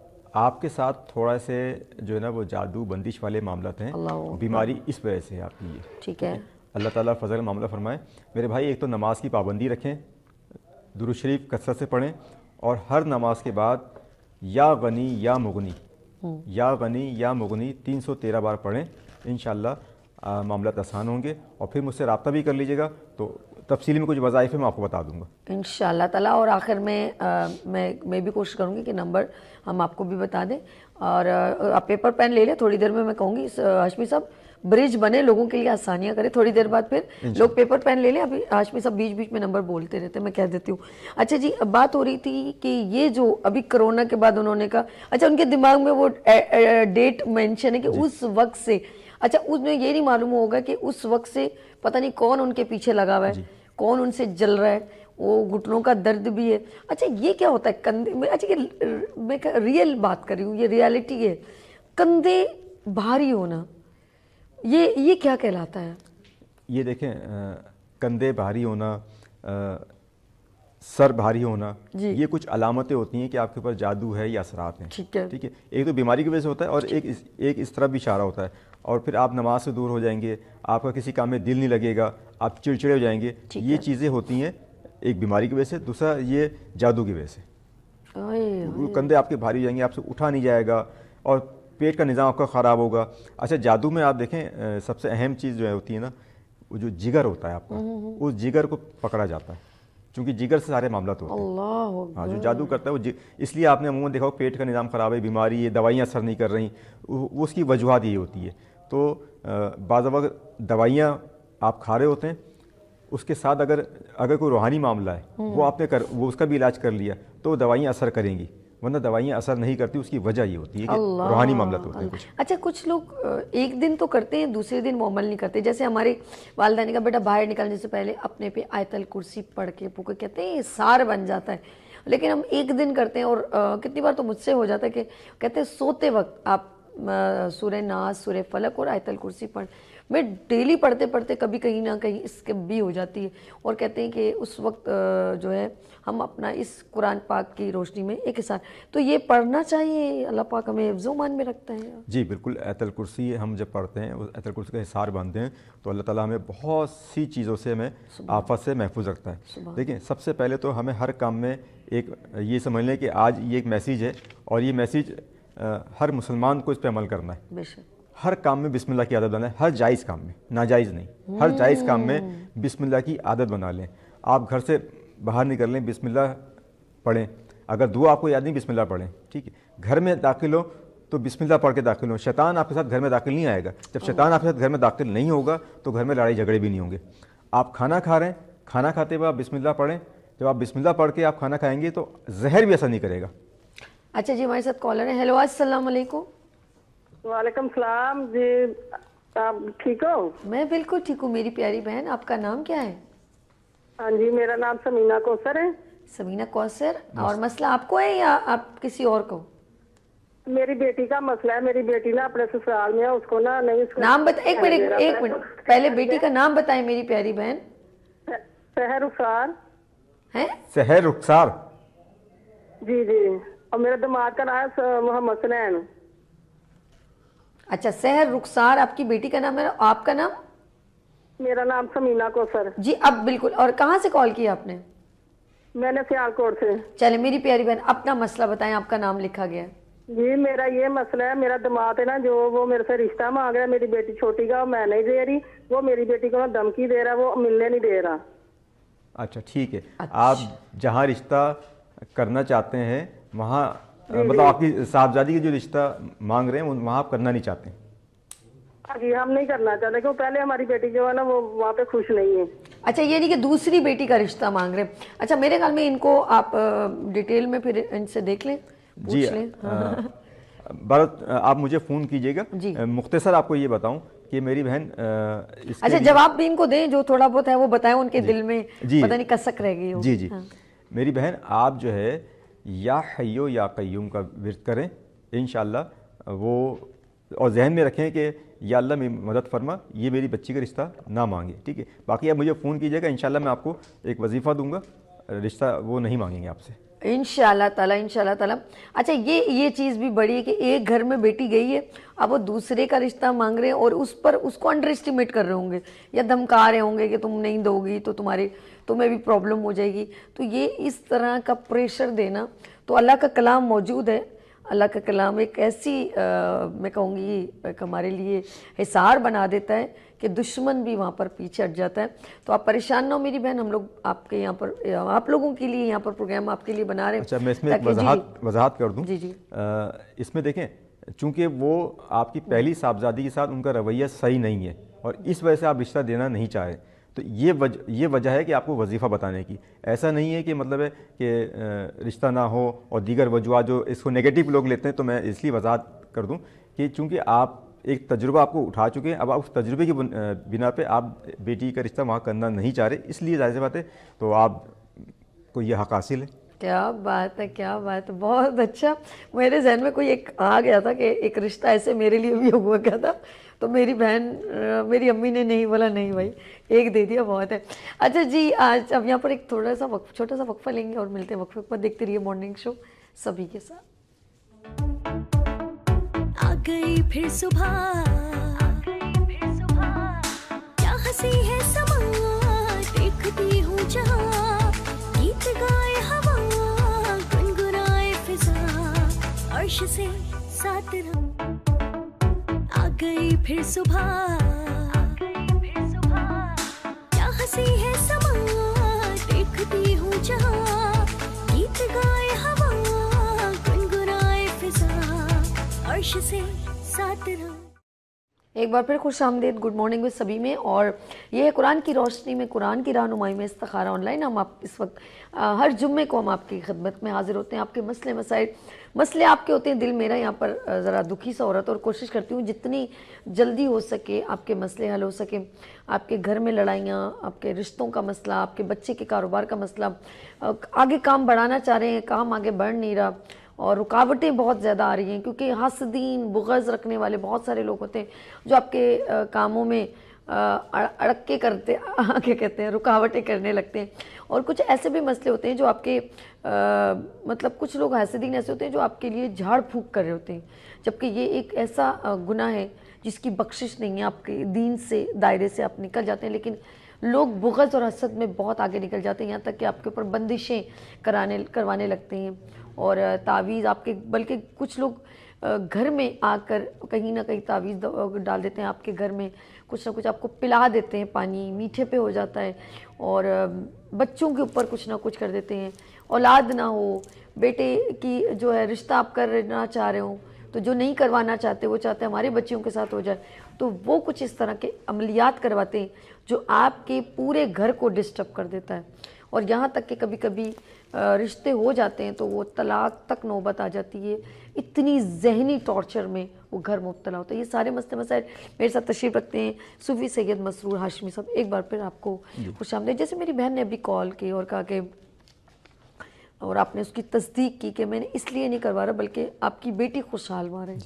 آپ کے ساتھ تھوڑا سے جو ہے نا وہ جادو بندش والے معاملات ہیں، بیماری اس وجہ سے آپ کی ہے. ٹھیک ہے، اللہ تعالیٰ فضل معاملہ فرمائے. میرے بھائی، ایک تو نماز کی پابندی رکھیں، درود شریف کثرت سے پڑھیں، اور ہر نماز کے بعد یا غنی یا مغنی، یا غنی یا مغنی 313 بار پڑھیں. انشاءاللہ معاملات آسان ہوں گے اور پھر مجھ سے رابطہ بھی کر لیجیے گا, تو تفصیل میں کچھ وظائف میں آپ کو بتا دوں گا انشاءاللہ تعالیٰ. اور آخر میں میں بھی کوشش کروں گی کہ نمبر ہم آپ کو بھی بتا دیں, اور آپ پیپر پین لے لیں. تھوڑی دیر میں کہوں گی ہاشمی صاحب برج بنے, لوگوں کے لیے آسانیاں کریں. تھوڑی دیر بعد پھر لوگ پیپر پین لے لیں. ابھی ہاشمی صاحب بیچ بیچ میں نمبر بولتے رہتے ہیں, میں کہہ دیتی ہوں. اچھا جی, بات ہو رہی تھی کہ یہ جو ابھی کرونا کے بعد انہوں نے کہا, اچھا ان کے دماغ میں وہ ڈیٹ مینشن ہے کہ اس وقت سے, اچھا اس میں یہ نہیں معلوم ہوگا کہ اس وقت سے پتہ نہیں کون ان کے پیچھے لگا ہوا ہے, کون ان سے جل رہا ہے, وہ گھٹنوں کا درد بھی ہے. اچھا یہ کیا ہوتا ہے کندھے میں, اچھا میں ریئل بات کر رہی ہوں, یہ ریالٹی ہے, کندھے بھاری ہونا یہ کیا کہلاتا ہے؟ یہ دیکھیں, کندھے بھاری ہونا, سر بھاری ہونا, یہ کچھ علامتیں ہوتی ہیں کہ آپ کے اوپر جادو ہے یا اثرات ہیں. ٹھیک ہے, ایک تو بیماری کی وجہ سے ہوتا ہے, اور ایک اس طرف بھی اشارہ ہوتا ہے. اور پھر آپ نماز سے دور ہو جائیں گے, آپ کا کسی کام میں دل نہیں لگے گا, آپ چڑچڑے ہو جائیں گے. یہ چیزیں ہوتی ہیں ایک بیماری کی وجہ سے. دوسرا یہ جادو کی وجہ سے, کندھے آپ کے بھاری ہو جائیں گے, آپ سے اٹھا نہیں جائے گا, اور پیٹ کا نظام آپ کا خراب ہوگا. اچھا جادو میں آپ دیکھیں سب سے اہم چیز جو ہوتی ہے نا, وہ جو جگر ہوتا ہے آپ کا, اس جگر کو پکڑا جاتا ہے, چونکہ جگر سے سارے معاملات ہوتے ہیں. ہاں, جو جادو کرتا ہے وہ اس لیے آپ نے عموماً دیکھا ہو پیٹ کا نظام خراب ہے, بیماری ہے, دوائیاں اثر نہیں کر رہی, وہ اس کی وجوہات یہ ہوتی ہے. تو بعض وقت دوائیاں آپ کھا رہے ہوتے ہیں, اس کے ساتھ اگر کوئی روحانی معاملہ ہے وہ آپ نے وہ اس کا بھی علاج کر لیا تو دوائیاں اثر کریں گی, ورنہ دوائیاں اثر نہیں کرتی. اس کی وجہ یہ ہوتی ہے کہ روحانی معاملات ہوتے ہیں کچھ. اچھا کچھ لوگ ایک دن تو کرتے ہیں, دوسرے دن وہ عمل نہیں کرتے. جیسے ہمارے والدہ نے کہا بیٹا باہر نکلنے سے پہلے اپنے پہ آیت الکرسی پڑھ کے پھونکے, کہتے ہیں یہ سار بن جاتا ہے. لیکن ہم ایک دن کرتے ہیں, اور کتنی بار تو مجھ سے ہو جاتا ہے کہ کہتے ہیں سوتے وقت آپ سورہ ناس, سورہ فلق اور آیت الکرسی پڑھ. میں ڈیلی پڑھتے پڑھتے کبھی کہیں نہ کہیں اسکپ بھی ہو جاتی ہے, اور کہتے ہیں کہ اس وقت جو ہے ہم اپنا اس قرآن پاک کی روشنی میں ایک حصہ, تو یہ پڑھنا چاہیے, اللہ پاک ہمیں حفظ و امان میں رکھتا ہے. جی بالکل, آیت الکرسی ہم جب پڑھتے ہیں, آیت الکرسی کا حصار باندھتے ہیں, تو اللہ تعالیٰ ہمیں بہت سی چیزوں سے ہمیں آفت سے محفوظ رکھتا ہے. دیکھیں سب سے پہلے تو ہمیں ہر کام میں ایک یہ سمجھ لیں کہ آج یہ ایک میسیج ہے, اور یہ میسیج ہر مسلمان کو اس پہ عمل کرنا ہے. ہر کام میں بسم اللہ کی عادت بنائیں, ہر جائز کام میں, ناجائز نہیں, ہر جائز کام میں بسم اللہ کی عادت بنا لیں. آپ گھر سے باہر نکل لیں, بسم اللہ پڑھیں. اگر دعا آپ کو یاد نہیں, بسم اللہ پڑھیں. ٹھیک ہے, گھر میں داخل ہو تو بسم اللہ پڑھ کے داخل ہو. شیطان آپ کے ساتھ گھر میں داخل نہیں آئے گا. جب شیطان آپ کے ساتھ گھر میں داخل نہیں ہوگا تو گھر میں لڑائی جھگڑے بھی نہیں ہوں گے. آپ کھانا کھا رہے ہیں, کھانا کھاتے ہوئے آپ بسم اللہ پڑھیں. جب آپ بسم اللہ پڑھ کے آپ کھانا کھائیں گے تو زہر بھی اثر نہیں کرے گا. اچھا جی, ہمارے ساتھ کالر ہے. ہیلو, السلام علیکم. وعلیکم السلام. جی آپ ٹھیک ہو؟ میں بالکل ٹھیک ہوں میری پیاری بہن, آپ کا نام کیا ہے؟ ہاں جی, میرا نام سمینہ کوثر ہے. سمینہ کوثر, اور مسئلہ آپ کو ہے یا آپ کسی اور کو؟ میری بیٹی کا مسئلہ ہے. میری بیٹی نا اپنے سسرال میں, اس کو نا نہیں, نام ایک منٹ پہلے بیٹی کا نام بتائیں میری پیاری بہن. سحر رخسار ہے. سحر رخسار, جی جی. اور میرے دماغ کا نام ہے محمد سنین. اچھا, سحر رخسار آپ کی بیٹی کا نام ہے, آپ کا نام؟ میرا نام سمینہ کوثر. جی اب بالکل. اور کہاں سے کال کیا آپ نے؟ میں نے سیالکوٹ سے. چلے میری پیاری بہن اپنا مسئلہ بتائیں, آپ کا نام لکھا گیا. جی میرا یہ مسئلہ ہے, میرا دماغ ہے نا جو وہ میرے سے رشتہ مانگ رہا ہے, میری بیٹی چھوٹی کا, میں نہیں دے رہی, وہ میری بیٹی کو دھمکی دے رہا ہے, وہ ملنے نہیں دے رہا. اچھا ٹھیک ہے, آپ جہاں رشتہ کرنا چاہتے ہیں وہاں مطلب آپ کی صاحبزادی کے جو رشتہ مانگ رہے ہیں وہاں آپ کرنا نہیں چاہتے؟ جی ہم نہیں کرنا چاہتے, کیونکہ پہلے ہماری بیٹی جو ہے نا وہ وہاں پہ خوش نہیں ہے. اچھا, یہ نہیں کہ دوسری بیٹی کا رشتہ مانگ رہے ہیں. اچھا, میرے خیال میں ان کو آپ ڈیٹیل میں پھر ان سے دیکھ لیں, جی بھارت آپ مجھے فون کیجیے گا. مختصر آپ کو یہ بتاؤں کہ میری بہن اچھا جواب بھی ان کو دیں, جو تھوڑا بہت ہے وہ بتائیں, ان کے دل میں پتہ نہیں کسک رہ گئی ہو. جی جی, میری بہن آپ جو ہے یا حیو یا قیوم کا ورد کریں انشاءاللہ وہ, اور ذہن میں رکھیں کہ یا اللہ میری مدد فرما, یہ میری بچی کا رشتہ نہ مانگے. ٹھیک ہے, باقی آپ مجھے فون کیجیے گا, انشاءاللہ میں آپ کو ایک وظیفہ دوں گا, رشتہ وہ نہیں مانگیں گے آپ سے انشاءاللہ تعالیٰ, انشاءاللہ تعالیٰ. اچھا یہ چیز بھی بڑی ہے کہ ایک گھر میں بیٹی گئی ہے, اب وہ دوسرے کا رشتہ مانگ رہے ہیں, اور اس کو انڈر اسٹیمیٹ کر رہے ہوں گے یا دھمکا رہے ہوں گے کہ تم نہیں دو گی تو تمہیں بھی پرابلم ہو جائے گی. تو یہ اس طرح کا پریشر دینا, تو اللہ کا کلام موجود ہے, اللہ کا کلام ایک ایسی میں کہوں گی ایک ہمارے لیے حصار بنا دیتا ہے کہ دشمن بھی وہاں پر پیچھے ہٹ جاتا ہے. تو آپ پریشان نہ ہو میری بہن, ہم لوگ آپ کے یہاں پر آپ لوگوں کے لیے یہاں پر پروگرام آپ کے لیے بنا رہے ہیں. اچھا میں اس میں ایک وضاحت کر دوں. جی اس میں دیکھیں چونکہ وہ آپ کی پہلی صاحبزادی کے ساتھ ان کا رویہ صحیح نہیں ہے اور اس وجہ سے آپ رشتہ دینا نہیں چاہ رہے, تو یہ وجہ ہے کہ آپ کو وظیفہ بتانے کی. ایسا نہیں ہے کہ مطلب ہے کہ رشتہ نہ ہو اور دیگر وجوہات جو اس کو نیگیٹو لوگ لیتے ہیں. تو میں اس لیے وضاحت کر دوں کہ چونکہ آپ ایک تجربہ آپ کو اٹھا چکے ہیں, اب آپ اس تجربے کی بنا پہ آپ بیٹی کا رشتہ وہاں کرنا نہیں چاہ رہے, اس لیے ظاہر سی بات ہے تو آپ کو یہ حق حاصل ہے. کیا بات ہے, کیا بات ہے, بہت اچھا. میرے ذہن میں کوئی ایک آ گیا تھا کہ ایک رشتہ ایسے میرے لیے بھی ہوا گیا تھا, تو میری بہن میری امی نے نہیں بولا نہیں بھائی ایک دے دیا بہت ہے. اچھا جی آج اب یہاں پر ایک تھوڑا سا چھوٹا سا وقفہ لیں گے اور ملتے ہیں وقفے پر. دیکھتے رہیے مارننگ شو سبھی کے ساتھ. آ گئی پھر صبح, کیا ہنسی ہے سما, دیکھتی ہوں جہاں, گیت گائے ہوا, گنگنائے فضا, عرش سے ساتھ رہوں. آ گئی پھر صبح, کیا ہنسی ہے سما, دیکھتی ہوں جہاں, گیت گائے ہوا, گنگنائے فضا, عرش سے ساتھ رہوں. ایک بار پھر خوش آمدید, گڈ مارننگ وتھ سبھی میں. اور یہ ہے قرآن کی روشنی میں, قرآن کی رہنمائی میں استخارہ آن لائن. ہم آپ اس وقت ہر جمعے کو ہم آپ کی خدمت میں حاضر ہوتے ہیں. آپ کے مسئلے آپ کے ہوتے ہیں. دل میرا یہاں پر ذرا دکھی سا ہو رہا تھا اور کوشش کرتی ہوں جتنی جلدی ہو سکے آپ کے مسئلے حل ہو سکے. آپ کے گھر میں لڑائیاں, آپ کے رشتوں کا مسئلہ, آپ کے بچے کے کاروبار کا مسئلہ, آگے کام بڑھانا چاہ رہے ہیں, کام آگے بڑھ نہیں رہا اور رکاوٹیں بہت زیادہ آ رہی ہیں کیونکہ حاسدین بغض رکھنے والے بہت سارے لوگ ہوتے ہیں جو آپ کے کاموں میں اڑک کے کرتے کیا کہتے ہیں رکاوٹیں کرنے لگتے ہیں. اور کچھ ایسے بھی مسئلے ہوتے ہیں جو آپ کے مطلب کچھ لوگ حاسدین ایسے ہوتے ہیں جو آپ کے لیے جھاڑ پھونک کر رہے ہوتے ہیں, جبکہ یہ ایک ایسا گناہ ہے جس کی بخشش نہیں ہے. آپ کے دین سے دائرے سے آپ نکل جاتے ہیں, لیکن لوگ بغض اور حسد میں بہت آگے نکل جاتے ہیں, یہاں تک کہ آپ کے اوپر بندشیں کروانے لگتے ہیں اور تعویذ آپ کے, بلکہ کچھ لوگ گھر میں آ کر کہیں نہ کہیں تعویذ ڈال دیتے ہیں آپ کے گھر میں, کچھ نہ کچھ آپ کو پلا دیتے ہیں, پانی میٹھے پہ ہو جاتا ہے اور بچوں کے اوپر کچھ نہ کچھ کر دیتے ہیں. اولاد نہ ہو, بیٹے کی جو ہے رشتہ آپ کرنا چاہ رہے ہوں تو جو نہیں کروانا چاہتے وہ چاہتے ہیں ہمارے بچیوں کے ساتھ ہو جائے, تو وہ کچھ اس طرح کے عملیات کرواتے ہیں جو آپ کے پورے گھر کو ڈسٹرب کر دیتا ہے. اور یہاں تک کہ کبھی کبھی رشتے ہو جاتے ہیں تو وہ طلاق تک نوبت آ جاتی ہے. اتنی ذہنی ٹارچر میں وہ گھر مبتلا ہوتا ہے. یہ سارے مسائل میرے ساتھ تشریف رکھتے ہیں صوفی سید مسرور ہاشمی صاحب. ایک بار پھر آپ کو خوش آمدید. جیسے میری بہن نے ابھی کال کی اور کہا کہ اور آپ نے اس کی تصدیق کی کہ میں نے اس لیے نہیں کروا رہا بلکہ آپ کی بیٹی خوشحال ہوا رہے,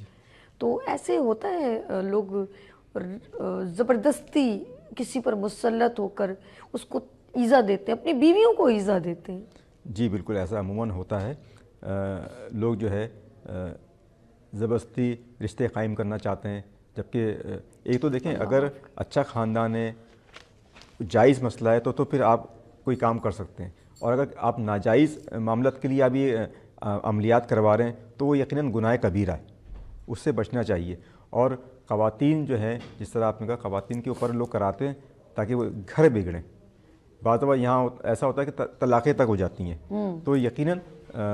تو ایسے ہوتا ہے لوگ زبردستی کسی پر مسلط ہو کر اس کو ایذا دیتے ہیں, اپنی بیویوں کو ایذا دیتے ہیں. جی بالکل ایسا عموماً ہوتا ہے. لوگ جو ہے زبردستی رشتے قائم کرنا چاہتے ہیں, جبکہ ایک تو دیکھیں اگر اچھا خاندان ہے, جائز مسئلہ ہے تو پھر آپ کوئی کام کر سکتے ہیں, اور اگر آپ ناجائز معاملات کے لیے ابھی عملیات کروا رہے ہیں تو وہ یقیناً گناہ کبیرہ ہے, اس سے بچنا چاہیے. اور خواتین جو ہیں جس طرح آپ نے کہا خواتین کے اوپر لوگ کراتے ہیں تاکہ وہ گھر بگڑیں. بعض دفعہ یہاں ایسا ہوتا ہے کہ طلاقیں تک ہو جاتی ہیں, تو یقیناً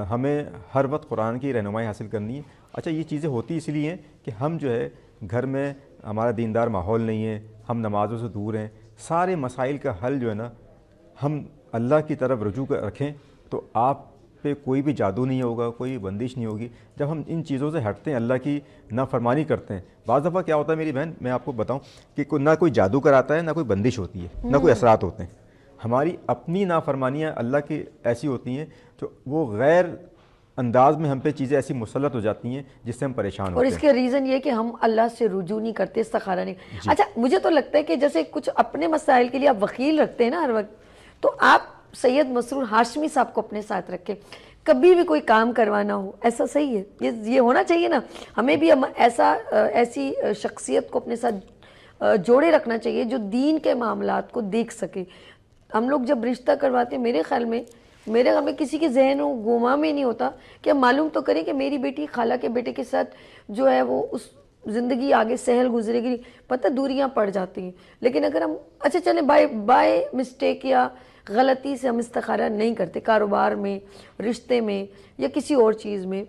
ہمیں ہر وقت قرآن کی رہنمائی حاصل کرنی ہے. اچھا یہ چیزیں ہوتی اس لیے ہیں کہ ہم جو ہے گھر میں ہمارا دیندار ماحول نہیں ہے, ہم نمازوں سے دور ہیں. سارے مسائل کا حل جو ہے نا ہم اللہ کی طرف رجوع رکھیں تو آپ پہ کوئی بھی جادو نہیں ہوگا, کوئی بندش نہیں ہوگی. جب ہم ان چیزوں سے ہٹتے ہیں, اللہ کی نافرمانی کرتے ہیں, بعض دفعہ کیا ہوتا ہے میری بہن میں آپ کو بتاؤں کہ نہ کوئی جادو کراتا ہے, نہ کوئی بندش ہوتی ہے, نہ کوئی اثرات ہوتے ہیں. ہماری اپنی نافرمانیاں اللہ کی ایسی ہوتی ہیں جو وہ غیر انداز میں ہم پہ چیزیں ایسی مسلط ہو جاتی ہیں جس سے ہم پریشان ہوتے ہیں. اور اس کے ریزن یہ کہ ہم اللہ سے رجوع نہیں کرتے, استخارہ نہیں. اچھا مجھے تو لگتا ہے کہ جیسے کچھ اپنے مسائل کے لیے آپ وکیل رکھتے ہیں نا ہر وقت, تو آپ سید مسرور ہاشمی صاحب کو اپنے ساتھ رکھیں کبھی بھی کوئی کام کروانا ہو. ایسا صحیح ہے, یہ ہونا چاہیے نا. ہمیں بھی ایسی شخصیت کو اپنے ساتھ جوڑے رکھنا چاہیے جو دین کے معاملات کو دیکھ سکے. ہم لوگ جب رشتہ کرواتے ہیں میرے خیال میں میرے گھر میں کسی کے ذہن و گما میں نہیں ہوتا کہ ہم معلوم تو کریں کہ میری بیٹی خالہ کے بیٹے کے ساتھ جو ہے وہ اس زندگی آگے سہل گزرے گی، پتہ دوریاں پڑ جاتی ہیں. لیکن اگر ہم اچھا چلیں بائی مسٹیک یا غلطی سے ہم استخارہ نہیں کرتے کاروبار میں، رشتے میں یا کسی اور چیز میں،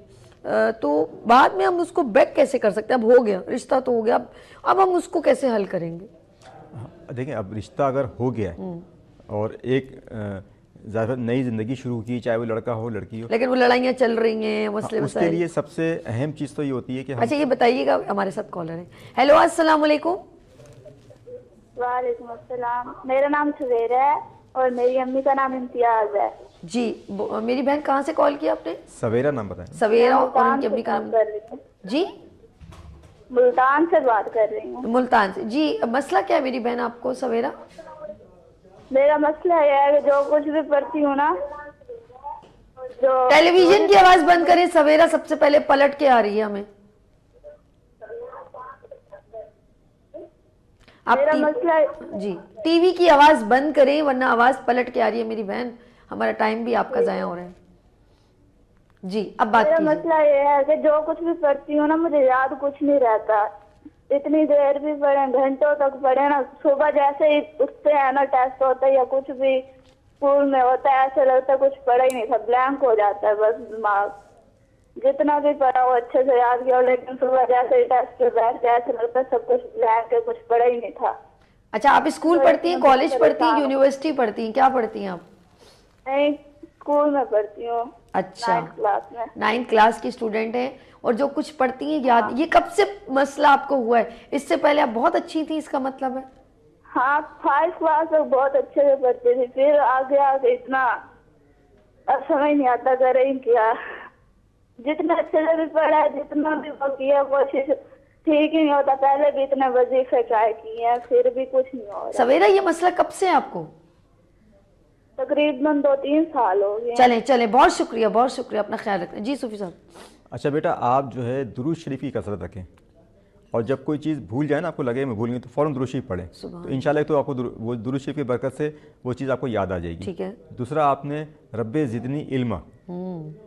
تو بعد میں ہم اس کو بیک کیسے کر سکتے ہیں؟ اب ہو گیا رشتہ تو ہو گیا، اب ہم اس کو کیسے حل کریں گے؟ دیکھیں اب رشتہ اگر ہو گیا ہے اور ایک ظاہر نئی زندگی شروع کی، چاہے وہ لڑکا ہو لڑکی ہو، لیکن وہ لڑائیاں چل رہی ہیں، مسئلے اس کے لیے سب سے اہم چیز تو یہ ہوتی ہے کہ اچھا یہ بتائیے گا، ہمارے ساتھ کالر ہے. ہیلو السلام علیکم. وعلیکم السلام. میرا نام سویرا ہے اور میری امی کا نام امتیاز ہے. جی میری بہن کہاں سے کال کیا آپ نے؟ سویرا نام بتائیں. سویرا اور ان کی امی کا نام؟ جی ملتان سے بات کر رہی ہوں. ملتان سے. جی مسئلہ کیا ہے میری بہن آپ کو سویرا؟ میرا مسئلہ یہ ہے کہ جو کچھ بھی پڑھتی ہوں نا، ٹیلی ویژن کی آواز بند کریں سویرا، سب سے پہلے پلٹ کے آ رہی ہے ہمیں. آپ جی ٹی وی کی آواز بند کریں ورنہ آواز پلٹ کے آ رہی ہے میری بہن، ہمارا ٹائم بھی آپ کا ضائع ہو رہا ہے. جی اب بات کیجیے. میرا مسئلہ یہ ہے کہ جو کچھ بھی پڑھتی ہوں نا مجھے یاد کچھ نہیں رہتا. اتنی دیر بھی پڑھیں، گھنٹوں تک پڑھیں نا، صبح جیسے ہی اٹھتے ہیں نا ٹیسٹ ہوتا ہے یا کچھ بھی اسکول میں ہوتا ہے ایسے لگتا ہے کچھ پڑھا ہی نہیں تھا، بلینک ہو جاتا ہے بس دماغ. جتنا بھی پڑھا وہ اچھے سے یاد کیا، لیکن صبح جیسے ہی ٹیسٹ پہ بیٹھ کے ایسے لگتا ہے سب کچھ بلینک ہے، کچھ پڑھا ہی نہیں تھا. اچھا آپ اسکول پڑھتی ہیں، کالج پڑھتی ہیں، یونیورسٹی پڑھتی ہیں، کیا پڑھتی ہیں آپ؟ نہیں اسکول میں پڑھتی ہوں. اچھا 9th کلاس میں. 9th کلاس کی اسٹوڈنٹ ہیں اور جو کچھ پڑھتی ہیں یاد. یہ کب سے مسئلہ آپ کو ہوا ہے؟ اس سے پہلے آپ بہت اچھی تھی اس کا مطلب ہے؟ ہاں 5th کلاس تک بہت اچھے سے پڑھتی تھی، پھر آگے آگے اتنا اب سمجھ نہیں آتا کریں کیا. جتنا اچھے سے بھی پڑھا ہے، جتنا بھی وہ کیا کوشش، ٹھیک ہی نہیں ہوتا. پہلے بھی اتنے وظیفے ٹرائی کیے ہیں پھر بھی کچھ نہیں ہو رہا. سویرا یہ مسئلہ کب سے ہے آپ کو؟ تقریباً 2-3 سال ہو گئے. چلیں بہت شکریہ اپنا خیال رکھیں. جی صوفی صاحب. اچھا بیٹا آپ جو ہے درود شریف کی کثرت رکھیں اور جب کوئی چیز بھول جائے نا، آپ کو لگے میں بھول گئی، تو فوراً درود شریف پڑھیں، تو انشاءاللہ تو آپ کو وہ درود شریف کی برکت سے وہ چیز آپ کو یاد آ جائے گی. ٹھیک ہے. دوسرا آپ نے رب زدنی علما،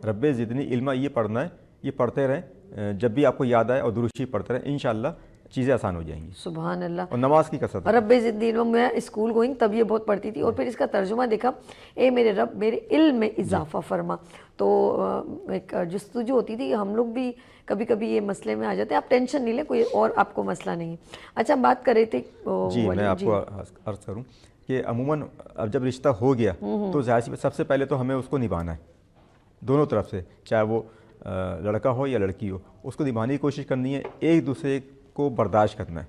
رب زدنی علما یہ پڑھنا ہے، یہ پڑھتے رہیں جب بھی آپ کو یاد آئے اور درود شریف پڑھتے رہیں، انشاءاللہ چیزیں آسان ہو جائیں گی. سبحان اللہ. اور نماز کی کثرت. رب زدنی علما میں اسکول گوئنگ تب یہ بہت پڑھتی تھی اور پھر اس کا ترجمہ دیکھا، اے میرے رب میرے علم میں اضافہ فرما. تو ایک جستجو ہوتی تھی. ہم لوگ بھی کبھی کبھی یہ مسئلے میں آ جاتے ہیں. آپ ٹینشن نہیں لیں، کوئی اور آپ کو مسئلہ نہیں ہے. اچھا ہم بات کر رہے تھے. جی میں آپ کو عرض کروں کہ عموماً اب جب رشتہ ہو گیا تو ظاہر سی سب سے پہلے تو ہمیں اس کو نبھانا ہے دونوں طرف سے، چاہے وہ لڑکا ہو یا لڑکی ہو، اس کو نبھانے کی کوشش کرنی ہے، ایک دوسرے کو برداشت کرنا ہے.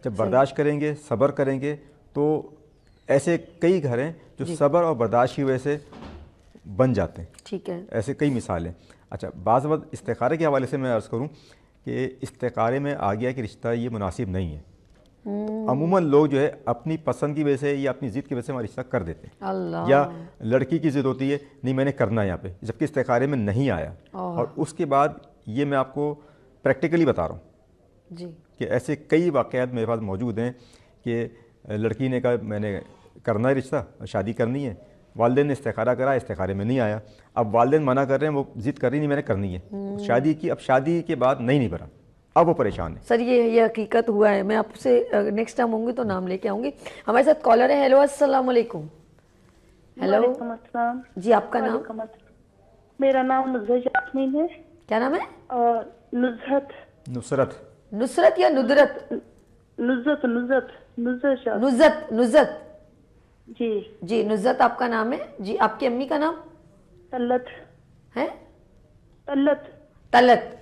جب برداشت کریں گے، صبر کریں گے، تو ایسے کئی گھر ہیں جو صبر اور برداشت کی وجہ سے بن جاتے ہیں. ٹھیک ہے. ایسے کئی مثالیں. اچھا بعض وقت استخارے کے حوالے سے میں عرض کروں کہ استخارے میں آ گیا کہ رشتہ یہ مناسب نہیں ہے. عموماً لوگ جو ہے اپنی پسند کی وجہ سے یا اپنی ضد کی وجہ سے ہمارا رشتہ کر دیتے ہیں، یا لڑکی کی ضد ہوتی ہے نہیں میں نے کرنا ہے یہاں پہ، جبکہ استخارے میں نہیں آیا. اور اس کے بعد یہ میں آپ کو پریکٹیکلی بتا رہا ہوں جی کہ ایسے کئی واقعات میرے پاس موجود ہیں کہ لڑکی نے کہا میں نے کرنا ہے رشتہ، شادی کرنی ہے، والدین نے استخارہ کرا، استخارے میں نہیں آیا. اب والدین منع کر رہے ہیں، وہ ضد کر رہی نہیں میں نے کرنی ہے، شادی کی. اب شادی کے بعد نہیں بھرا، اب وہ پریشان ہے. سر یہ حقیقت ہوا ہے. میں آپ سے نیکسٹ ٹائم ہوں گی تو نام لے کے آؤں گی. ہمارے ساتھ کالر ہے. ہیلو السلام علیکم. ہیلو وعلیکم السلام. جی آپ کا نام؟ میرا نام نصرت یاسمین ہے. کیا نام ہے؟ نصرت یا ندرت؟ نزت. جی نزت آپ کا نام ہے. جی آپ کی امی کا نام؟ طلت ہے. طلت.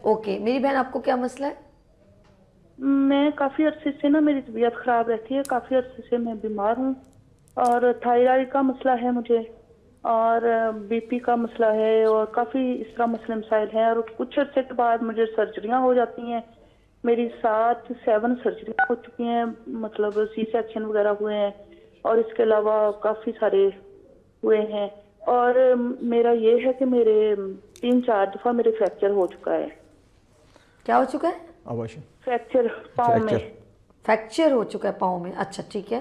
اوکے. میری بہن آپ کو کیا مسئلہ ہے؟ میں کافی عرصے سے نا میری طبیعت خراب رہتی ہے، کافی عرصے سے میں بیمار ہوں اور تھائرائڈ کا مسئلہ ہے مجھے اور بی پی کا مسئلہ ہے اور کافی اس طرح مسائل ہیں. اور کچھ عرصے کے بعد مجھے سرجریاں ہو جاتی ہیں. میری 7 سرجریاں ہو چکی ہیں، مطلب سی سیکشن وغیرہ ہوئے ہیں اور اس کے علاوہ کافی سارے ہوئے ہیں. اور میرا یہ ہے کہ میرے 3-4 دفعہ میرے فریکچر ہو چکا ہے. کیا ہو چکا ہے؟ فریکچر پاؤں میں. فریکچر ہو چکا ہے پاؤں میں. اچھا ٹھیک ہے.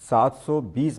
720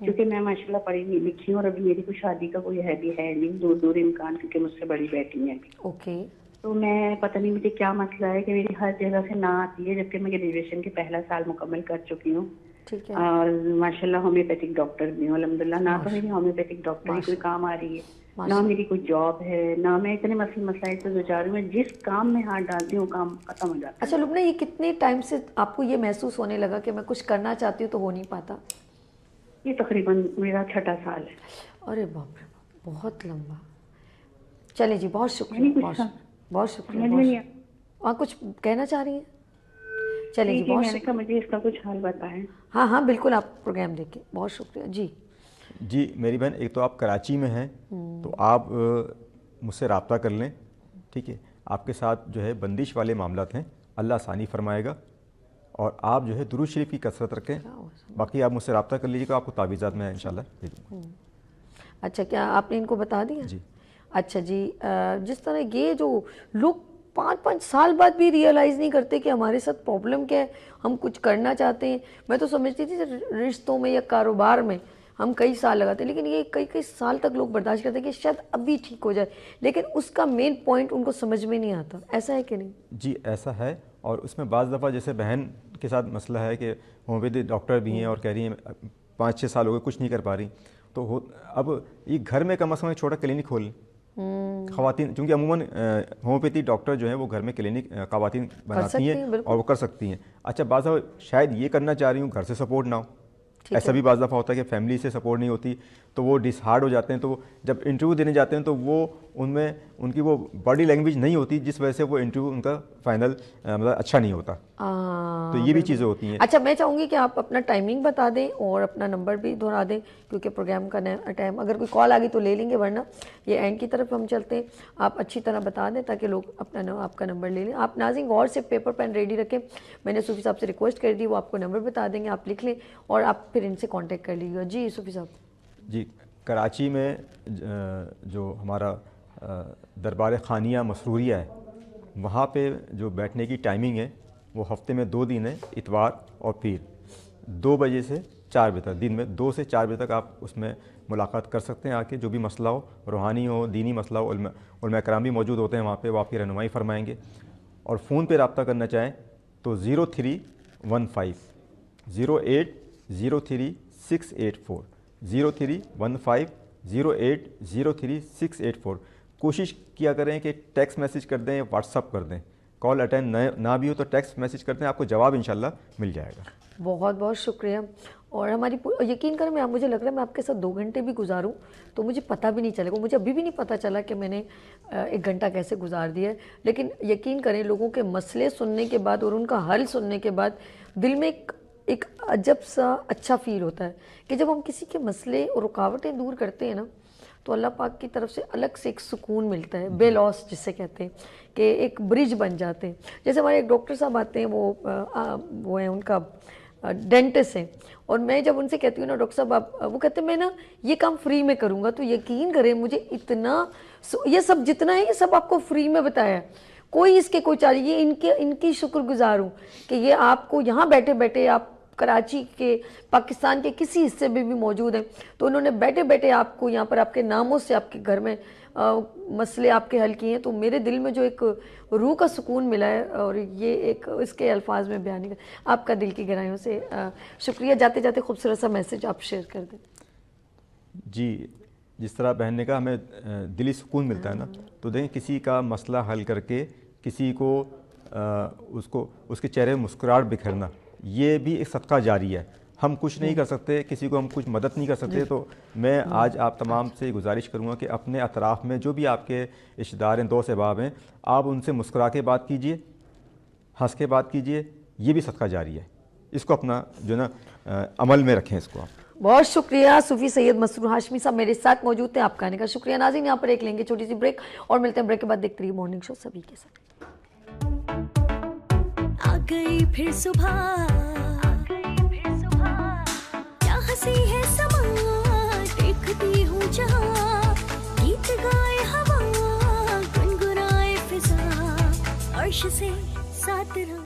کیونکہ میں ماشاءاللہ پڑھی لکھی ہوں اور ابھی میری کوئی شادی کا کوئی ہے نہیں، دور امکان، کیونکہ مجھ سے بڑی بیٹی ہے. اوکے. تو میں پتہ نہیں مجھے کیا مسئلہ ہے کہ میری ہر جگہ سے نہ آتی ہے، جبکہ میں گریجویشن کے پہلا سال مکمل کر چکی ہوں. ٹھیک ہے. اور ماشاءاللہ ہومیوپیتھک ڈاکٹر بھی ہوں الحمدللہ. نہ تو میری ہومیوپیتھک ڈاکٹر کی کوئی کام آ رہی ہے، نہ میری کوئی جاب ہے، نہ میں اتنے مسائل سے دو چار ہوں. میں جس کام میں ہاتھ ڈالتی ہوں کام ختم ہو جاتا ہے. اچھا لبنہ، یہ کتنے ٹائم سے آپ کو یہ محسوس ہونے لگا کہ میں کچھ کرنا چاہتی ہوں تو ہو نہیں پاتا؟ یہ تقریباً میرا 6واں سال ہے. ارے باپ رے، بہت لمبا. چلیں جی، بہت شکریہ، بہت شکریہ. آپ کچھ کہنا چاہ رہی ہیں؟ چلیں جی، میں نے کہا مجھے اس کا کچھ حل بتائیں. ہاں ہاں بالکل، آپ پروگرام دیکھیں. بہت شکریہ. جی میری بہن، ایک تو آپ کراچی میں ہیں تو آپ مجھ سے رابطہ کر لیں، ٹھیک ہے. آپ کے ساتھ جو ہے بندش والے معاملات ہیں، اللہ آسانی فرمائے گا. اور آپ جو ہے درود شریف کی کثرت رکھیں. باقی آپ مجھ سے رابطہ کر لیجیے گا، آپ کو تعویذات میں انشاءاللہ دے دوں گا. اچھا، کیا آپ نے ان کو بتا دیا؟ جی. اچھا جی، جس طرح یہ جو لوگ 5 سال بعد بھی ریئلائز نہیں کرتے کہ ہمارے ساتھ پرابلم کیا ہے، ہم کچھ کرنا چاہتے ہیں. میں تو سمجھتی تھی رشتوں میں یا کاروبار میں ہم کئی سال لگاتے ہیں، لیکن یہ کئی سال تک لوگ برداشت کرتے ہیں کہ شاید ابھی ٹھیک ہو جائے، لیکن اس کا مین پوائنٹ ان کو سمجھ میں نہیں آتا. ایسا ہے کہ نہیں؟ جی ایسا ہے. اور اس میں بعض دفعہ جیسے بہن کے ساتھ مسئلہ ہے کہ ہومیوپیتھی ڈاکٹر بھی ہیں اور کہہ رہی ہیں 5-6 سال ہو گئے کچھ نہیں کر پا رہی، تو اب یہ گھر میں کم از کم ایک چھوٹا کلینک کھول لیں خواتین، چونکہ عموماً ہومیوپیتھی ڈاکٹر جو ہیں وہ گھر میں کلینک خواتین بناتی ہیں اور وہ کر سکتی ہیں. اچھا بعض دفعہ شاید یہ کرنا چاہ رہی ہوں، گھر سے سپورٹ نہ ہو. ایسا بھی بعض دفعہ ہوتا ہے کہ فیملی سے سپورٹ نہیں ہوتی تو وہ ڈس ہارڈ ہو جاتے ہیں. تو جب انٹرویو دینے جاتے ہیں تو وہ ان کی وہ باڈی لینگویج نہیں ہوتی، جس وجہ سے وہ انٹرویو ان کا فائنل مطلب اچھا نہیں ہوتا. تو یہ بھی چیزیں ہوتی ہیں. اچھا، میں چاہوں گی کہ آپ اپنا ٹائمنگ بتا دیں اور اپنا نمبر بھی دہرا دیں، کیونکہ پروگرام کا ٹائم اگر کوئی کال آ گئی تو لے لیں گے، ورنہ یہ اینڈ کی طرف ہم چلتے ہیں. آپ اچھی طرح بتا دیں تاکہ لوگ آپ کا نمبر لے لیں. آپ ناظرین غور سے پیپر پین ریڈی رکھیں. میں نے صوفی صاحب سے ریکویسٹ کر دی، وہ آپ کو نمبر بتا دیں گے، آپ لکھ لیں اور آپ پھر ان سے کانٹیکٹ کر لیجیے گا. جی صوفی صاحب. جی کراچی میں جو ہمارا دربار خانیہ مسروریہ ہے، وہاں پہ جو بیٹھنے کی ٹائمنگ ہے وہ ہفتے میں 2 دن ہے، اتوار اور پیر، 2 بجے سے 4 بجے تک. دن میں 2 سے 4 بجے تک آپ اس میں ملاقات کر سکتے ہیں. آ کے جو بھی مسئلہ ہو، روحانی ہو، دینی مسئلہ ہو، علماء کرام بھی موجود ہوتے ہیں وہاں پہ، وہ آپ کی رہنمائی فرمائیں گے. اور فون پہ رابطہ کرنا چاہیں تو 0315 08 03 684 0315 08 03 684. کوشش کیا کریں کہ ٹیکسٹ میسیج کر دیں، واٹس اپ کر دیں. کال اٹینڈ نہ بھی ہو تو ٹیکسٹ میسیج کر دیں، آپ کو جواب انشاءاللہ مل جائے گا. بہت بہت شکریہ. اور ہماری یقین کریں، مجھے لگ رہا ہے میں آپ کے ساتھ 2 گھنٹے بھی گزاروں تو مجھے پتہ بھی نہیں چلے گا. مجھے ابھی بھی نہیں پتہ چلا کہ میں نے 1 گھنٹہ کیسے گزار دیا ہے. لیکن یقین کریں، لوگوں کے مسئلے سننے کے بعد اور ان کا حل سننے کے بعد دل میں ایک عجب سا اچھا فیل ہوتا ہے کہ جب ہم کسی کے مسئلے اور رکاوٹیں دور کرتے ہیں نا تو اللہ پاک کی طرف سے الگ سے ایک سکون ملتا ہے. بے لوس جسے کہتے ہیں کہ ایک برج بن جاتے ہیں. جیسے ہمارے ایک ڈاکٹر صاحب آتے ہیں، وہ ہیں، ان کا ڈینٹسٹ ہیں، اور میں جب ان سے کہتی ہوں نا ڈاکٹر صاحب، وہ کہتے ہیں میں نا یہ کام فری میں کروں گا. تو یقین کریں مجھے اتنا یہ سب جتنا ہے یہ سب آپ کو فری میں بتایا ہے، کوئی اس کے کوئی چارج. یہ ان کی شکر گزار ہوں کہ یہ آپ کو یہاں بیٹھے بیٹھے، آپ کراچی کے، پاکستان کے کسی حصے میں بھی موجود ہیں، تو انہوں نے بیٹھے بیٹھے آپ کو یہاں پر آپ کے ناموں سے آپ کے گھر میں مسئلے آپ کے حل کیے ہیں. تو میرے دل میں جو ایک روح کا سکون ملا ہے، اور یہ ایک اس کے الفاظ میں بیان نہیں کر. آپ کا دل کی گہرائیوں سے شکریہ. جاتے جاتے خوبصورت سا میسج آپ شیئر کر دیں. جی جس طرح بہن نے کہا ہمیں دلی سکون ملتا ہے نا، تو دیکھیں کسی کا مسئلہ حل کر کے کسی کو اس کے چہرے مسکراہٹ بکھرنا، یہ بھی ایک صدقہ جاری ہے. ہم کچھ نہیں کر سکتے، کسی کو ہم کچھ مدد نہیں کر سکتے. تو میں آج آپ تمام سے گزارش کروں گا کہ اپنے اطراف میں جو بھی آپ کے رشتہ دار ہیں، دوست احباب ہیں، آپ ان سے مسکرا کے بات کیجئے، ہنس کے بات کیجئے. یہ بھی صدقہ جاری ہے. اس کو اپنا جو نا عمل میں رکھیں اس کو آپ. بہت شکریہ. صوفی سید مسرور ہاشمی صاحب میرے ساتھ موجود تھے. آپ کا آنے کا شکریہ. ناظرین یہاں پر ایک لیں گے چھوٹی سی بریک اور ملتے ہیں بریک کے بعد. دیکھتے رہیے مارننگ شو سبھی کے ساتھ. آ گئی پھر صبح، کیا ہنسی ہے سما، دیکھتی ہوں جہاں، گیت گائے ہوا، گنگنائے فضا، عرش سے ساتھ رہا.